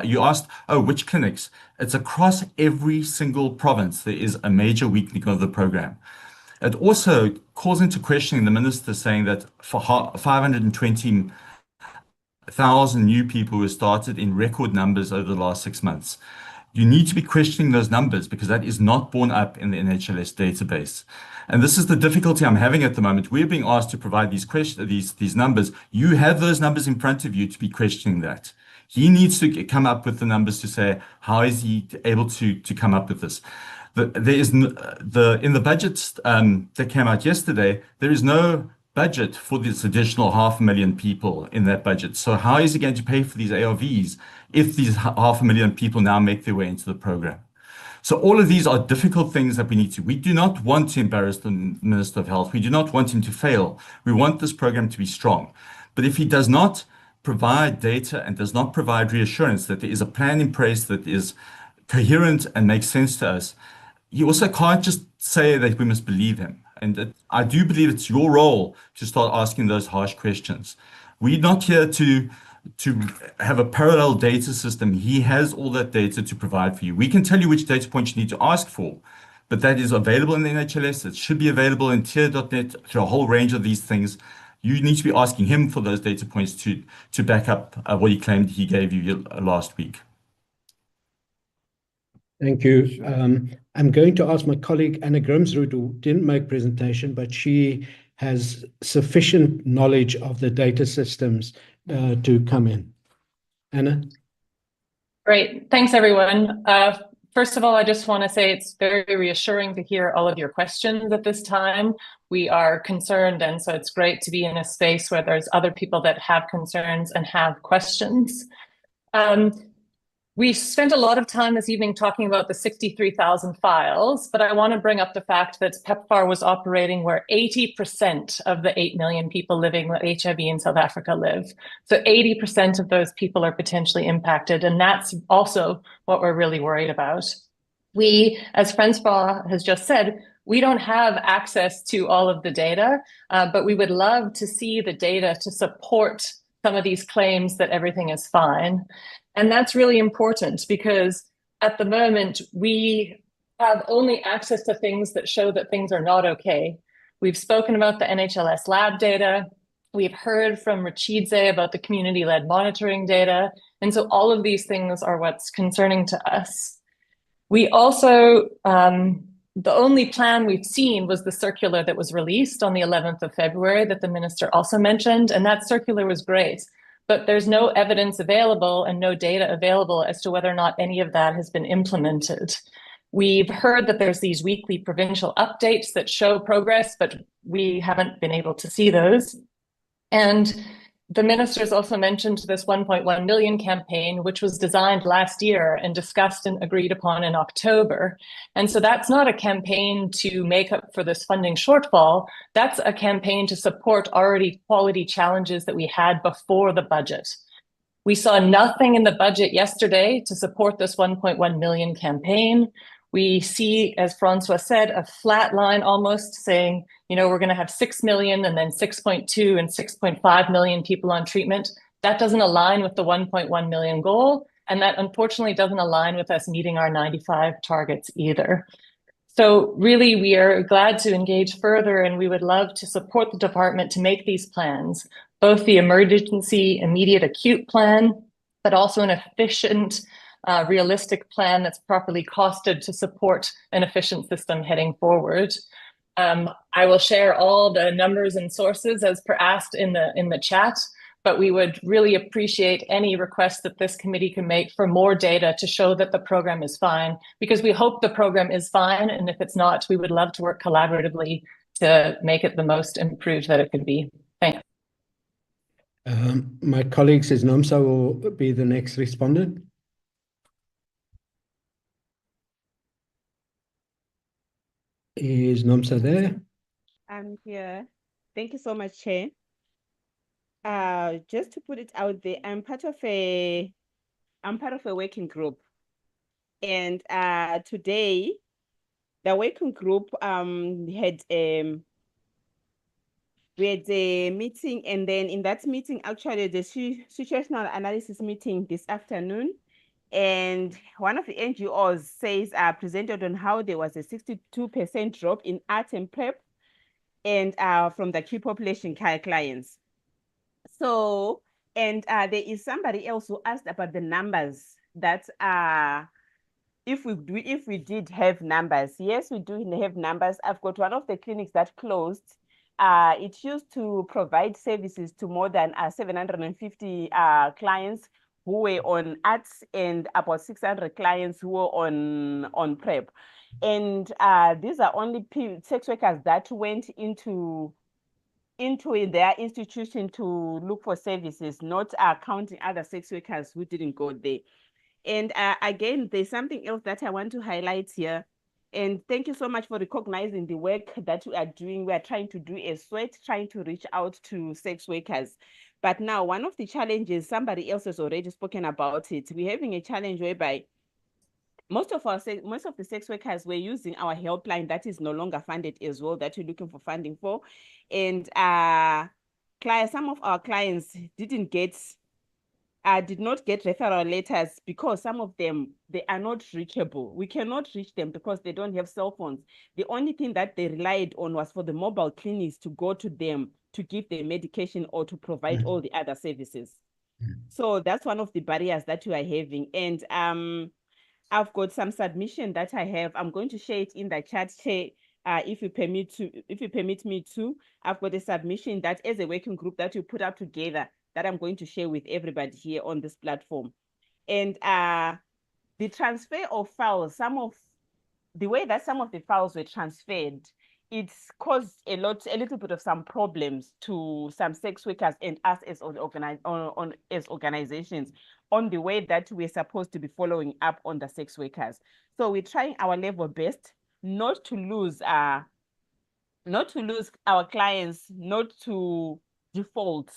You asked, which clinics? It's across every single province. There is a major weakening of the program. It also calls into questioning the minister saying that for 520,000 new people were started in record numbers over the last 6 months. You need to be questioning those numbers because that is not borne up in the NHLS database. And this is the difficulty I'm having at the moment. We're being asked to provide these numbers. You have those numbers in front of you to be questioning that. He needs to come up with the numbers to say, how is he able to come up with this? In the budget that came out yesterday, there is no budget for this additional 500,000 people in that budget. So how is he going to pay for these ARVs if these 500,000 people now make their way into the program? So all of these are difficult things that we do not want to embarrass the Minister of Health. We do not want him to fail. We want this program to be strong. But if he does not provide data and does not provide reassurance that there is a plan in place that is coherent and makes sense to us, he also can't just say that we must believe him. And I do believe it's your role to start asking those harsh questions. We're not here to have a parallel data system. He has all that data to provide for you. We can tell you which data points you need to ask for, but that is available in the NHLS. It should be available in tier.net through a whole range of these things. You need to be asking him for those data points to back up what he claimed he gave you last week. Thank you. I'm going to ask my colleague Anna Grimsrud, who didn't make presentation, but she has sufficient knowledge of the data systems to come in. Anna? Great. Thanks, everyone. First of all, I just want to say it's very reassuring to hear all of your questions at this time. We are concerned, and so it's great to be in a space where there's other people that have concerns and have questions. We spent a lot of time this evening talking about the 63,000 files, but I want to bring up the fact that PEPFAR was operating where 80% of the 8 million people living with HIV in South Africa live. So 80% of those people are potentially impacted, and that's also what we're really worried about. We, as Francois has just said, we don't have access to all of the data, but we would love to see the data to support some of these claims that everything is fine. And that's really important because at the moment, we have only access to things that show that things are not okay. We've spoken about the NHLS lab data. We've heard from Rachidze about the community-led monitoring data. And so all of these things are what's concerning to us. We also, the only plan we've seen was the circular that was released on the 11th of February that the minister also mentioned, and that circular was great. But there's no evidence available and no data available as to whether or not any of that has been implemented. We've heard that there's these weekly provincial updates that show progress, but we haven't been able to see those. And the ministers also mentioned this 1.1 million campaign, which was designed last year and discussed and agreed upon in October. And so that's not a campaign to make up for this funding shortfall. That's a campaign to support already quality challenges that we had before the budget. We saw nothing in the budget yesterday to support this 1.1 million campaign. We see, as Francois said, a flat line almost saying, you know, we're going to have 6 million and then 6.2 and 6.5 million people on treatment. That doesn't align with the 1.1 million goal. And that unfortunately doesn't align with us meeting our 95 targets either. So really, we are glad to engage further, and we would love to support the department to make these plans, both the emergency, immediate, acute plan, but also an efficient, realistic plan that's properly costed to support an efficient system heading forward. I will share all the numbers and sources as per asked in the chat, but we would really appreciate any requests that this committee can make for more data to show that the program is fine, because we hope the program is fine, and if it's not, we would love to work collaboratively to make it the most improved that it could be. Thanks. My colleague says Nomsa will be the next respondent. Is Nomsa there? I'm here. Thank you so much, Chair. Just to put it out there, I'm part of a working group. And today, the working group we had a meeting, and then in that meeting, actually the situational analysis meeting this afternoon. And one of the NGOs says presented on how there was a 62% drop in art and PrEP and from the key population clients. So, and there is somebody else who asked about the numbers that if we did have numbers. Yes, we do have numbers. I've got one of the clinics that closed. It used to provide services to more than 750 clients who were on arts and about 600 clients who were on PrEP. And these are only sex workers that went into their institution to look for services, not counting other sex workers who didn't go there. And again, there's something else that I want to highlight here. And thank you so much for recognizing the work that we are doing. We are trying to do a SWET, trying to reach out to sex workers. But now one of the challenges, somebody else has already spoken about it. We're having a challenge whereby most of the sex workers were using our helpline that is no longer funded as well, that we're looking for funding for. And some of our clients didn't get did not get referral letters because some of them, they are not reachable. We cannot reach them because they don't have cell phones. The only thing that they relied on was for the mobile clinics to go to them to give them medication or to provide all the other services. So that's one of the barriers that we are having. And I've got some submission that I have. I'm going to share it in the chat, Chair, if you permit me to. I've got a submission that as a working group that we put up together that I'm going to share with everybody here on this platform. And the transfer of files, the way that some of the files were transferred, it's caused a little bit of some problems to some sex workers and us as organizations on the way that we're supposed to be following up on the sex workers. So we're trying our level best not to lose our clients, not to default,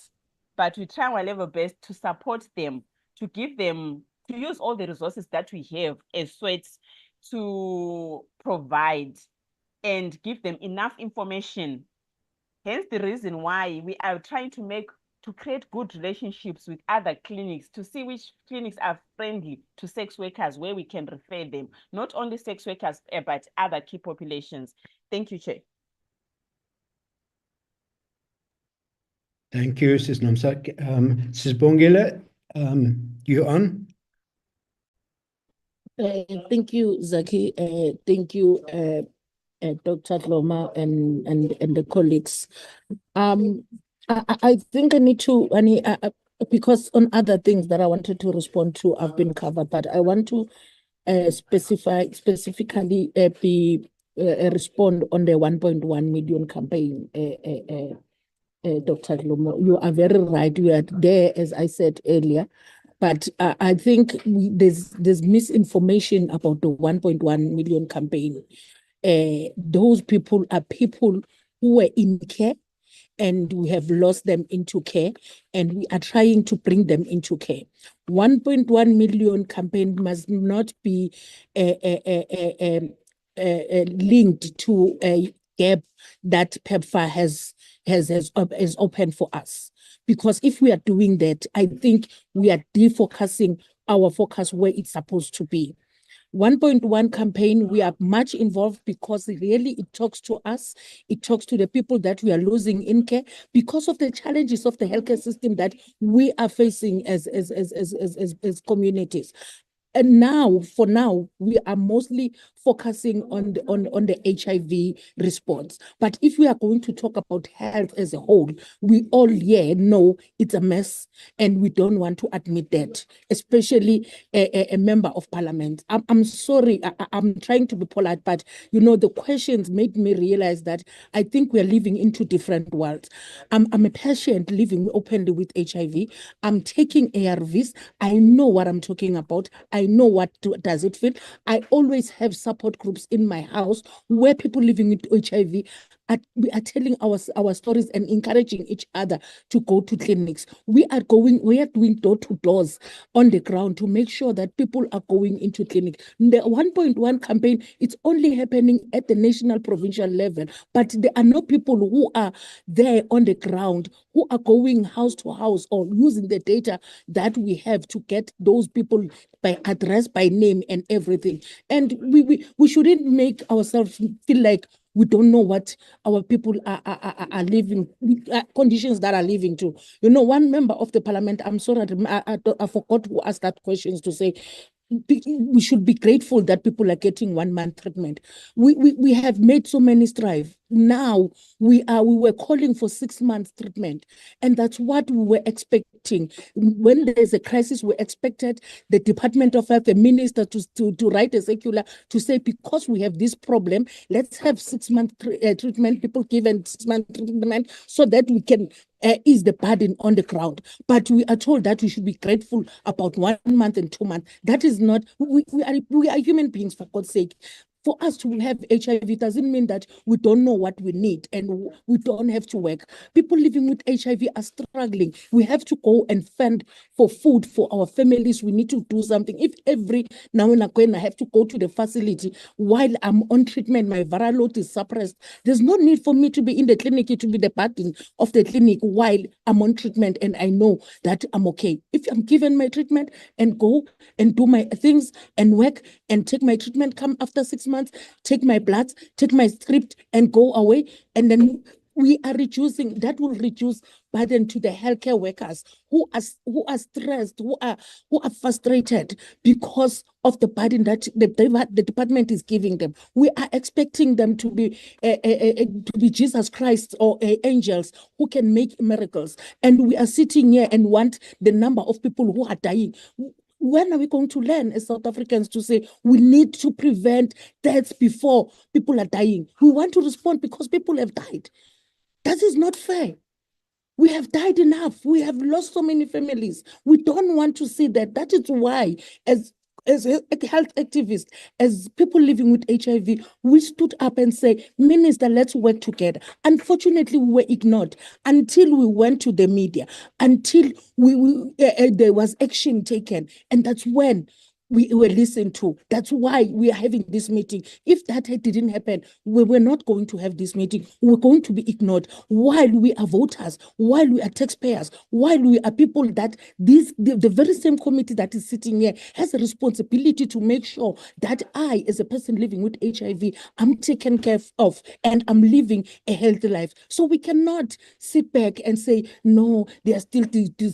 but we try our level best to support them, to give them, to use all the resources that we have as SWETs to provide and give them enough information. Hence the reason why we are trying to create good relationships with other clinics to see which clinics are friendly to sex workers where we can refer them, not only sex workers, but other key populations. Thank you, Chair. Thank you, Sis Nomsa. Sis Bongile, you on? Thank you, Zackie. Thank you, Dr. Loma and the colleagues. I think I need to, because on other things that I wanted to respond to have been covered, but I want to specifically respond on the 1.1 million campaign. Dr. Lomo, you are very right. We are there, as I said earlier. But I think there's misinformation about the 1.1 million campaign. Those people are people who were in care and we have lost them into care and we are trying to bring them into care. 1.1 million campaign must not be linked to a gap that PEPFAR has opened for us. Because if we are doing that, I think we are defocusing our focus where it's supposed to be. 1.1 campaign, we are much involved because really it talks to us. It talks to the people that we are losing in care because of the challenges of the healthcare system that we are facing as communities. And now, for now, we are mostly focusing on the HIV response. But if we are going to talk about health as a whole, we all know it's a mess and we don't want to admit that, especially a member of parliament. I'm sorry, I'm trying to be polite, but the questions made me realize that I think we're living into different worlds. I'm a patient living openly with HIV. I'm taking ARVs. I know what I'm talking about. I know what does it feel. I always have support groups in my house where people living with HIV we are telling our stories and encouraging each other to go to clinics. We are doing door-to-doors on the ground to make sure that people are going into clinic. The 1.1 campaign, it's only happening at the national provincial level, but there are no people who are there on the ground who are going house to house or using the data that we have to get those people by address, by name and everything. And we shouldn't make ourselves feel like we don't know what our people are living, conditions that are living to. One member of the parliament, I'm sorry, I forgot who asked that questions to say, we should be grateful that people are getting 1 month treatment. We have made so many strides. Now we were calling for 6 months treatment, and that's what we were expecting. When there's a crisis, we expected the Department of Health, the minister, to write a circular to say, because we have this problem, let's have 6 month treatment. People given 6 month treatment so that we can ease the burden on the ground. But we are told that we should be grateful about 1 month and 2 months. That is not. We are human beings, for God's sake. For us to have HIV doesn't mean that we don't know what we need and we don't have to work. People living with HIV are struggling. We have to go and fend for food for our families. We need to do something. If every now and again I have to go to the facility while I'm on treatment, my viral load is suppressed, there's no need for me to be in the clinic, to be the burden of the clinic while I'm on treatment and I know that I'm okay. If I'm given my treatment and go and do my things and work and take my treatment, come after 6 months, take my blood, take my script and go away, and then we are reducing, that will reduce burden to the healthcare workers who are stressed, who are frustrated because of the burden that the department is giving them. We are expecting them to be Jesus Christ or angels who can make miracles, and we are sitting here and want the number of people who are dying. When are we going to learn as South Africans to say we need to prevent deaths before people are dying? We want to respond because people have died. That is not fair. We have died enough. We have lost so many families. We don't want to see that. That is why, as health activists, as people living with HIV, we stood up and say, Minister, let's work together. Unfortunately, we were ignored until we went to the media, until there was action taken. And that's when we were listened to. That's why we are having this meeting. If that didn't happen, we were not going to have this meeting. We're going to be ignored while we are voters, while we are taxpayers, while we are people that the very same committee that is sitting here has a responsibility to make sure that I, as a person living with HIV, I'm taken care of and I'm living a healthy life. So we cannot sit back and say, no, they are still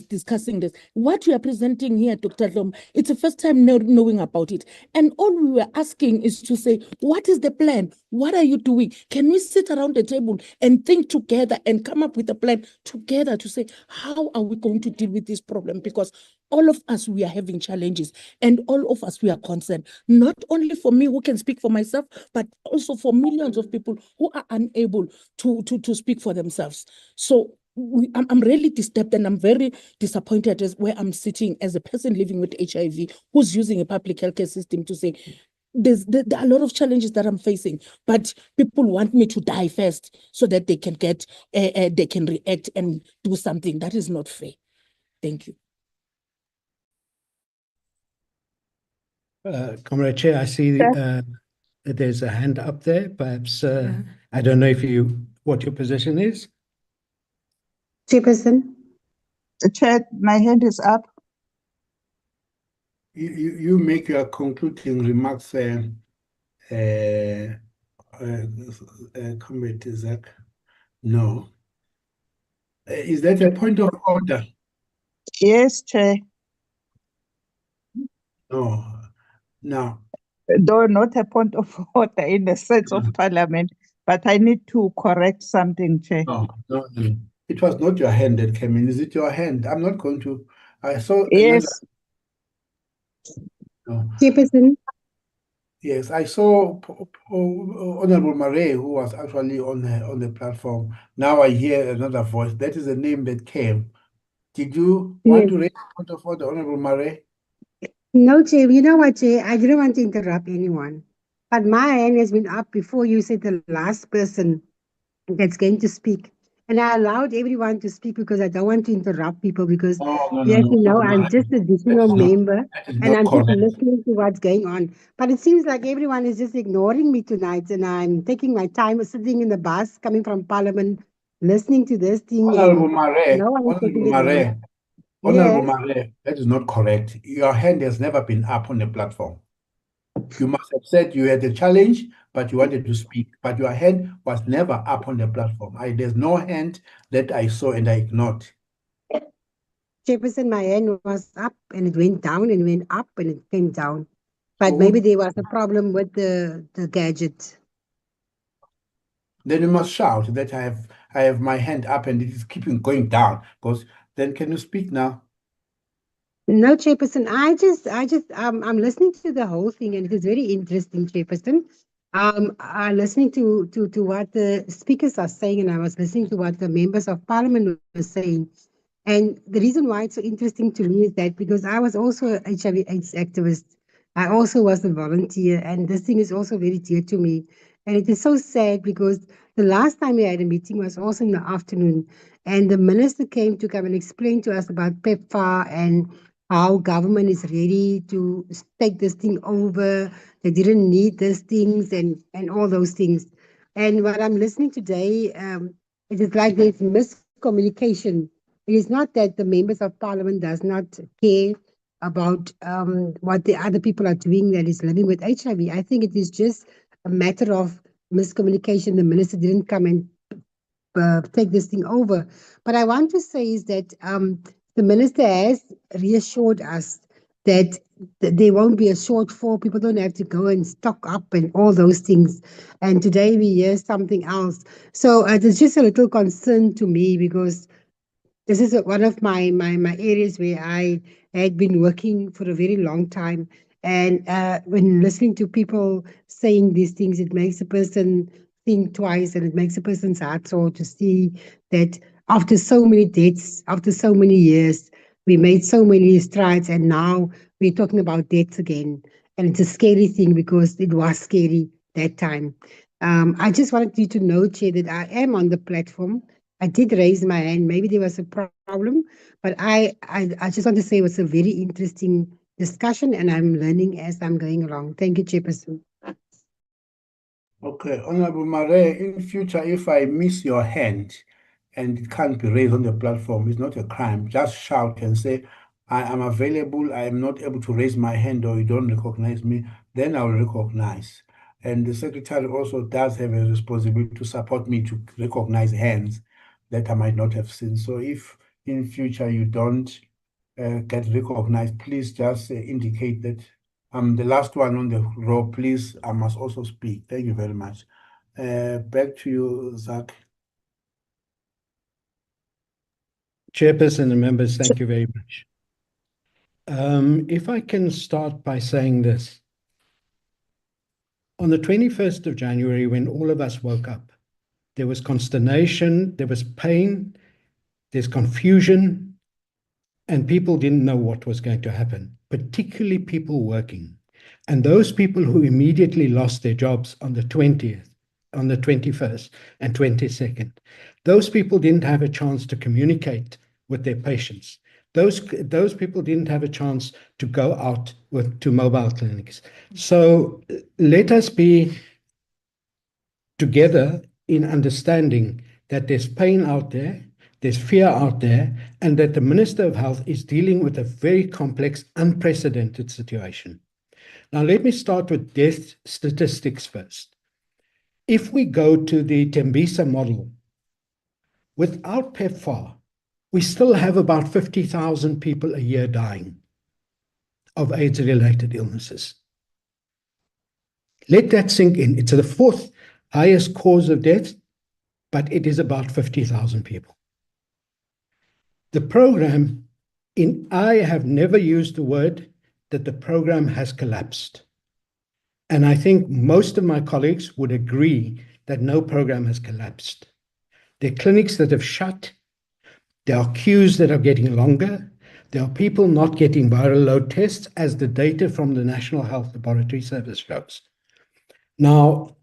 discussing this. What we are presenting here, Dr. Lom, it's the first time knowing about it. And all we were asking is to say, what is the plan? What are you doing? Can we sit around the table and think together and come up with a plan together to say, how are we going to deal with this problem? Because all of us, we are having challenges, and all of us, we are concerned, not only for me who can speak for myself, but also for millions of people who are unable to speak for themselves. So I'm really disturbed and I'm very disappointed as where I'm sitting as a person living with HIV who's using a public healthcare system to say, there are a lot of challenges that I'm facing, but people want me to die first so that they can get, they can react and do something. That is not fair. Thank you. Comrade Chair, I see that there's a hand up there. Perhaps, I don't know what your position is. Chairperson. Chair, my hand is up. You make your concluding remarks, Comrade Zach. No. Is that a point of order? Yes, Chair. No. No. Though not a point of order in the sense of Parliament, but I need to correct something, Chair. No. It was not your hand that came in. Is it your hand? I'm not going to. I saw Yes. another. No. Chairperson. Yes, I saw Honorable Murray, who was actually on the platform. Now I hear another voice. That is the name that came. Did you want to raise a point of order, Honorable Murray? No, Chair. You know what, Chair? I didn't want to interrupt anyone. But my hand has been up before you said the last person that's going to speak. And I allowed everyone to speak because I don't want to interrupt people because you have to know I'm just an additional member and I'm just listening to what's going on. But it seems like everyone is just ignoring me tonight and I'm taking my time sitting in the bus coming from Parliament, listening to this thing. Honorable And Murray, no one is taking it Honorable on. Murray, that is not correct. Your hand has never been up on the platform. You must have said you had a challenge, but you wanted to speak. But your hand was never up on the platform. There's no hand that I saw and I ignored. Chairperson, my hand was up and it went down and went up and it came down. But maybe there was a problem with the gadget. Then you must shout that I have my hand up and it is keeping going down. Because then can you speak now? No, Chairperson, I'm listening to the whole thing and it is very interesting, Chairperson. I'm listening to what the speakers are saying and I was listening to what the members of Parliament were saying. And the reason why it's so interesting to me is that because I was also an HIV/AIDS activist I also was a volunteer, and this thing is also very dear to me. And it is so sad because the last time we had a meeting was also in the afternoon, and the minister came to come and explain to us about PEPFAR and how government is ready to take this thing over. They didn't need these things and all those things. And what I'm listening today, it is like there's miscommunication. It is not that the members of parliament does not care about what the other people are doing that is living with HIV. I think it is just a matter of miscommunication. The minister didn't come and take this thing over. But I want to say is that the minister has reassured us that there won't be a shortfall. People don't have to go and stock up and all those things. And today we hear something else. So it's just a little concern to me because this is one of my areas where I had been working for a very long time. And when listening to people saying these things, it makes a person think twice and it makes a person's heart sore to see that after so many deaths, after so many years, we made so many strides and now we're talking about deaths again. And it's a scary thing because it was scary that time. I just wanted you to know, Chair, that I am on the platform. I did raise my hand. Maybe there was a problem, but I just want to say it was a very interesting discussion and I'm learning as I'm going along. Thank you, Chairperson. Okay, Honorable Mare, in future, if I miss your hand and it can't be raised on the platform, it's not a crime. Just shout and say, I am available, I am not able to raise my hand or you don't recognize me, then I'll recognize. And the secretary also does have a responsibility to support me to recognize hands that I might not have seen. So if in future you don't get recognized, please just indicate that I'm the last one on the row. Please, I must also speak. Thank you very much. Back to you, Zach. Chairperson and members, thank you very much. If I can start by saying this. On the 21st of January, when all of us woke up, there was consternation, there was pain, there's confusion, and people didn't know what was going to happen, particularly people working. And those people who immediately lost their jobs on the 20th, on the 21st and 22nd, those people didn't have a chance to communicate with their patients. Those people didn't have a chance to go out to mobile clinics. So let us be together in understanding that there's pain out there, there's fear out there, and that the Minister of Health is dealing with a very complex, unprecedented situation. Now, let me start with death statistics first. If we go to the Tembisa model, without PEPFAR, we still have about 50,000 people a year dying of AIDS-related illnesses. Let that sink in. It's the fourth highest cause of death, but it is about 50,000 people. The program, I have never used the word that the program has collapsed. And I think most of my colleagues would agree that no program has collapsed. There are clinics that have shut. There are queues that are getting longer. There are people not getting viral load tests, as the data from the National Health Laboratory Service shows. Now,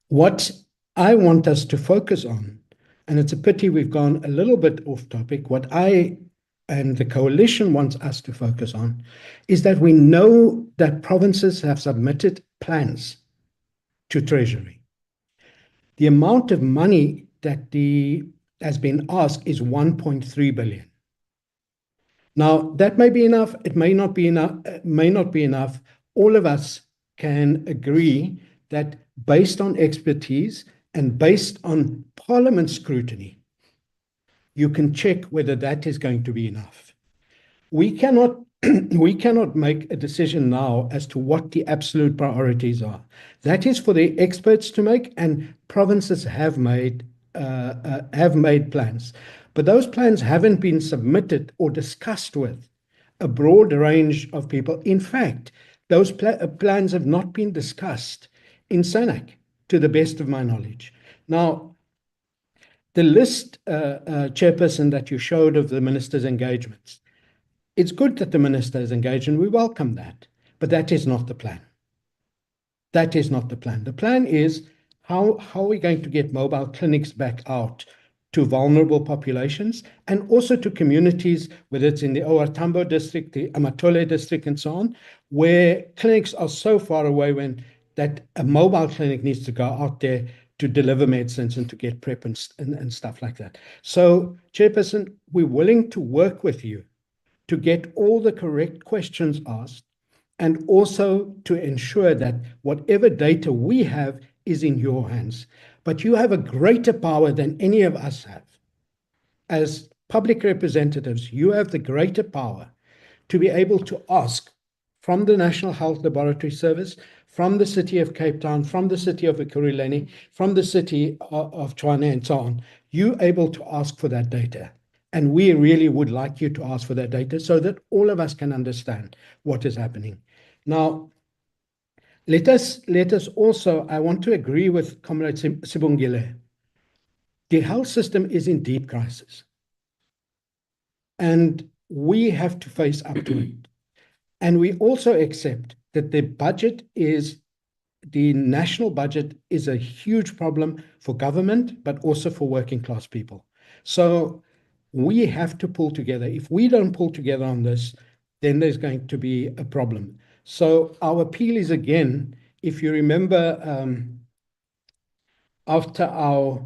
what I want us to focus on, and it's a pity we've gone a little bit off topic, what I and the coalition wants us to focus on is that we know that provinces have submitted plans to Treasury. The amount of money that has been asked is 1.3 billion. Now, that may be enough, it may not be enough. All of us can agree that based on expertise and based on Parliament scrutiny, you can check whether that is going to be enough. We cannot make a decision now as to what the absolute priorities are. That is for the experts to make, and provinces have made plans. But those plans haven't been submitted or discussed with a broad range of people. In fact, those plans have not been discussed in SANAC, to the best of my knowledge. Now, the list, Chairperson, that you showed of the minister's engagements, it's good that the minister is engaged, and we welcome that. But that is not the plan. That is not the plan. The plan is how are we going to get mobile clinics back out to vulnerable populations and also to communities, whether it's in the OR Tambo district, the Amatole district, and so on, where clinics are so far away that a mobile clinic needs to go out there to deliver medicines and to get PrEP and stuff like that. So, Chairperson, we're willing to work with you to get all the correct questions asked and also to ensure that whatever data we have is in your hands. But you have a greater power than any of us have. As public representatives, you have the greater power to be able to ask from the National Health Laboratory Service, from the City of Cape Town, from the City of Ekurhuleni, from the City of Tshwane, and so on. You're able to ask for that data. And we really would like you to ask for that data so that all of us can understand what is happening. Now, let us also, I want to agree with Comrade Sibongile. The health system is in deep crisis. And we have to face up to it. And we also accept that the national budget is a huge problem for government, but also for working class people. So we have to pull together. If we don't pull together on this, then there's going to be a problem. So our appeal is, again, if you remember, after our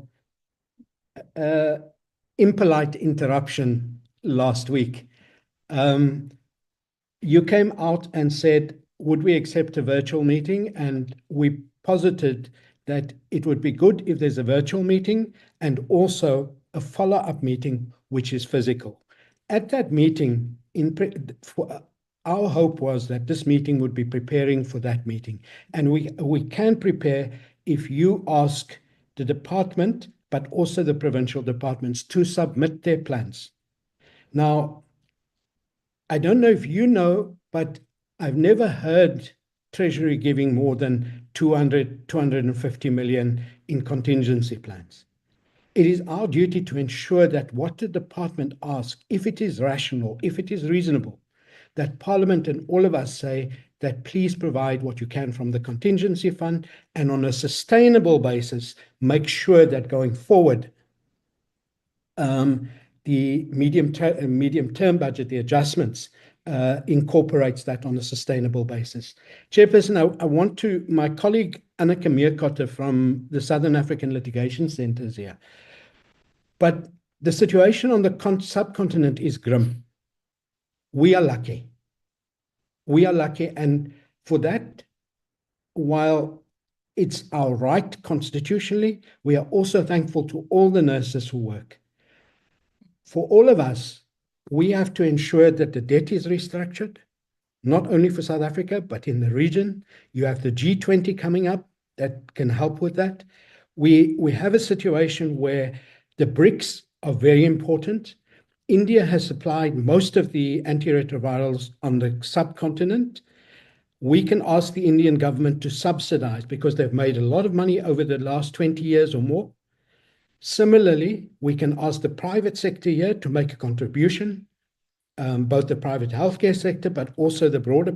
impolite interruption last week, you came out and said, would we accept a virtual meeting? And we posited that it would be good if there's a virtual meeting and also a follow-up meeting, which is physical. At that meeting, our hope was that this meeting would be preparing for that meeting. And we can prepare if you ask the department, but also the provincial departments to submit their plans. Now, I don't know if you know, but I've never heard Treasury giving more than 250 million in contingency plans. It is our duty to ensure that what the department asks, if it is rational, if it is reasonable, that Parliament and all of us say that please provide what you can from the contingency fund, and on a sustainable basis, make sure that going forward, the medium-term budget, the adjustments, incorporates that on a sustainable basis. Chairperson, I want to, my colleague Anneke Meerkotte from the Southern African Litigation Centre is here. But the situation on the subcontinent is grim. We are lucky. We are lucky, and for that, while it's our right constitutionally, we are also thankful to all the nurses who work. For all of us, we have to ensure that the debt is restructured, not only for South Africa, but in the region. You have the G20 coming up that can help with that. We have a situation where the BRICS are very important. India has supplied most of the antiretrovirals on the subcontinent. We can ask the Indian government to subsidize because they've made a lot of money over the last 20 years or more. Similarly, we can ask the private sector here to make a contribution, both the private healthcare sector, but also the broader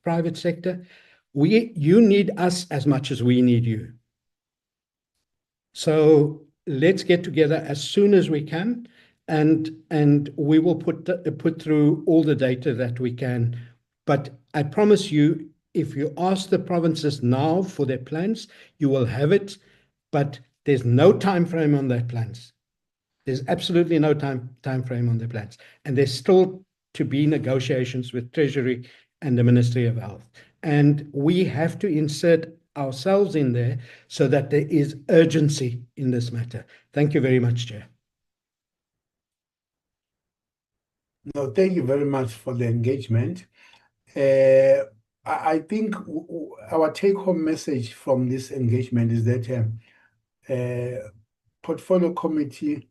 private sector. You need us as much as we need you. So let's get together as soon as we can, and we will put through all the data that we can. But I promise you, if you ask the provinces now for their plans, you will have it, but there's no time frame on their plans. There's absolutely no time frame on their plans. And there's still to be negotiations with Treasury and the Ministry of Health. And we have to insert ourselves in there so that there is urgency in this matter. Thank you very much, Chair. No, thank you very much for the engagement. I think our take-home message from this engagement is that Portfolio Committee,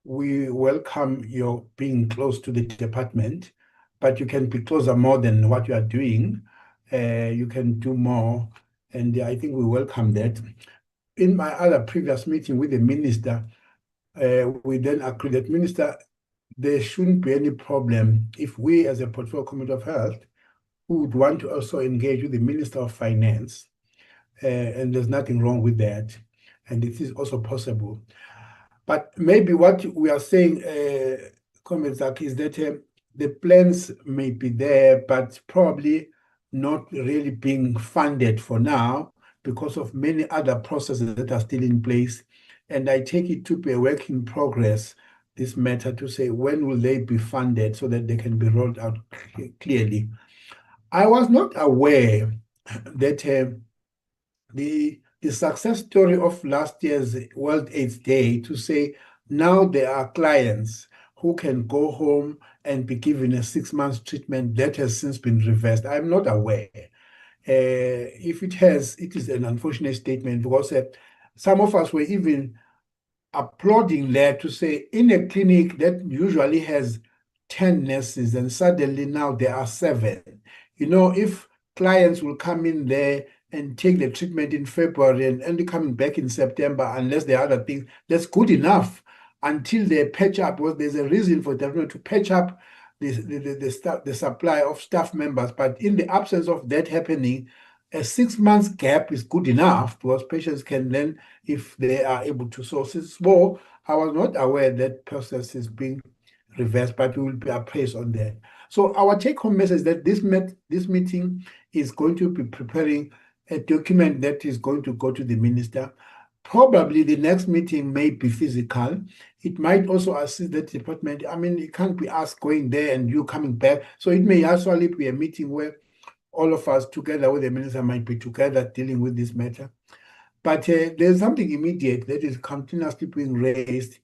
we welcome your being close to the department, but you can be closer more than what you are doing. You can do more, and I think we welcome that. In my other previous meeting with the minister, we then agreed that, Minister, there shouldn't be any problem if we, as a portfolio committee of health, would want to also engage with the Minister of Finance, and there's nothing wrong with that, and it is also possible. But maybe what we are saying, Comrade Zackie, is that the plans may be there, but probably not really being funded for now because of many other processes that are still in place. And I take it to be a work in progress, this matter, to say when will they be funded so that they can be rolled out clearly. I was not aware that the success story of last year's World AIDS Day to say now there are clients who can go home and be given a 6-month treatment that has since been reversed. I'm not aware. If it has, it is an unfortunate statement because some of us were even applauding there to say in a clinic that usually has 10 nurses and suddenly now there are 7. You know, if clients will come in there and take the treatment in February and only coming back in September, unless there are other things, that's good enough until they patch up. Well, there's a reason for them to patch up the supply of staff members. But in the absence of that happening, a 6-month gap is good enough because patients can then, if they are able to source it. So I was not aware that process is being reversed, but we will be appraised on that. So our take-home message is that this meeting is going to be preparing a document that is going to go to the minister. Probably the next meeting may be physical. It might also assist the department. I mean, it can't be us going there and you coming back. So it may actually be a meeting where all of us together with the minister might be together dealing with this matter. But there's something immediate that is continuously being raised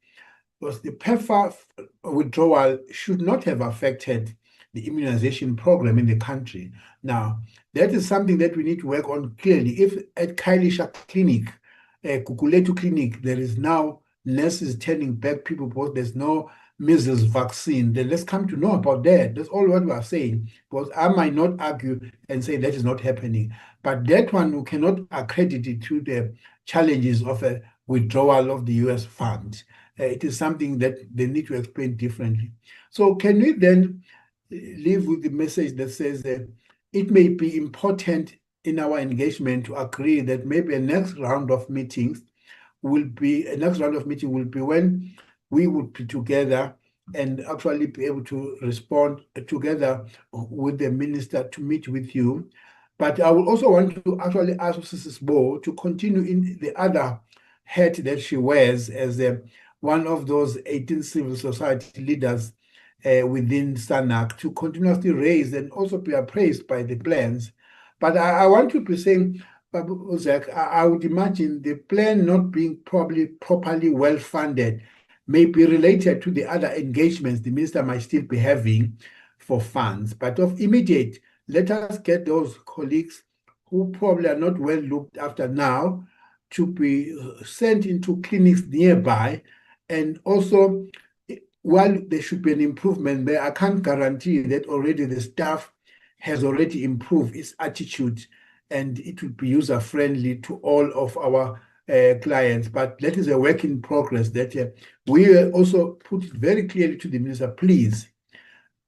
because the PEPFAR withdrawal should not have affected the immunization program in the country. Now, that is something that we need to work on clearly. If at Kailisha Clinic, Kukuletu Clinic, there is now nurses turning back people because there's no measles vaccine, then let's come to know about that. That's all what we are saying. Because I might not argue and say that is not happening. But that one, we cannot accredit it to the challenges of a withdrawal of the US fund. It is something that they need to explain differently. So can we then leave with the message that says that it may be important in our engagement to agree that maybe a next round of meetings will be when we would be together and actually be able to respond together with the minister to meet with you. But I would also want to actually ask Mrs. Bo to continue in the other hat that she wears as one of those 18 civil society leaders within SANAC to continuously raise and also be appraised by the plans. But I want to be saying, Zach, I would imagine the plan not being probably properly well funded may be related to the other engagements the minister might still be having for funds. But of immediate, let us get those colleagues who probably are not well looked after now to be sent into clinics nearby. And also, while there should be an improvement there, I can't guarantee that already the staff has already improved its attitude and it will be user-friendly to all of our clients. But that is a work in progress that we also put it very clearly to the minister, please.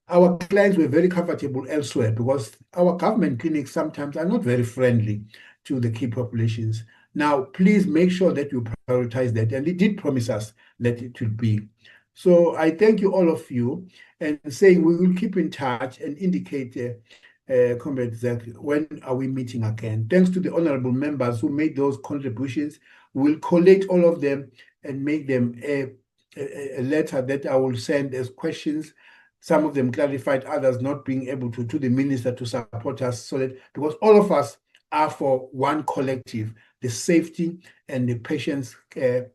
Our clients were very comfortable elsewhere because our government clinics sometimes are not very friendly to the key populations. Now, please make sure that you prioritize that. And it did promise us that it will be. So I thank you, all of you, and saying we will keep in touch and indicate, Comrade Zach, when are we meeting again? Thanks to the honorable members who made those contributions. We'll collate all of them and make them a letter that I will send as questions. Some of them clarified, others not being able to the minister to support us, so that because all of us are for one collective, the safety and the patient's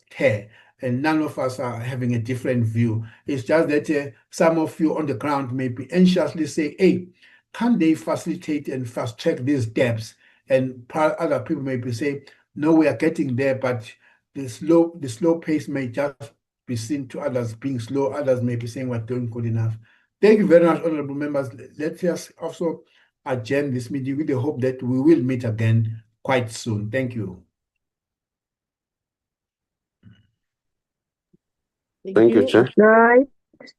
care. And none of us are having a different view. It's just that some of you on the ground may be anxiously say, hey, can't they facilitate and fast track these steps? And other people may be saying, no, we are getting there, but the slow pace may just be seen to others being slow. Others may be saying we're doing good enough. Thank you very much, honorable members. Let us also adjourn this meeting with the hope that we will meet again quite soon. Thank you. Thank you, Chair. Right.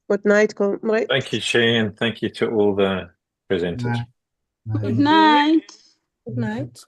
Good night, comrade. Thank you, Chair, and thank you to all the presenters. Good night. Good night.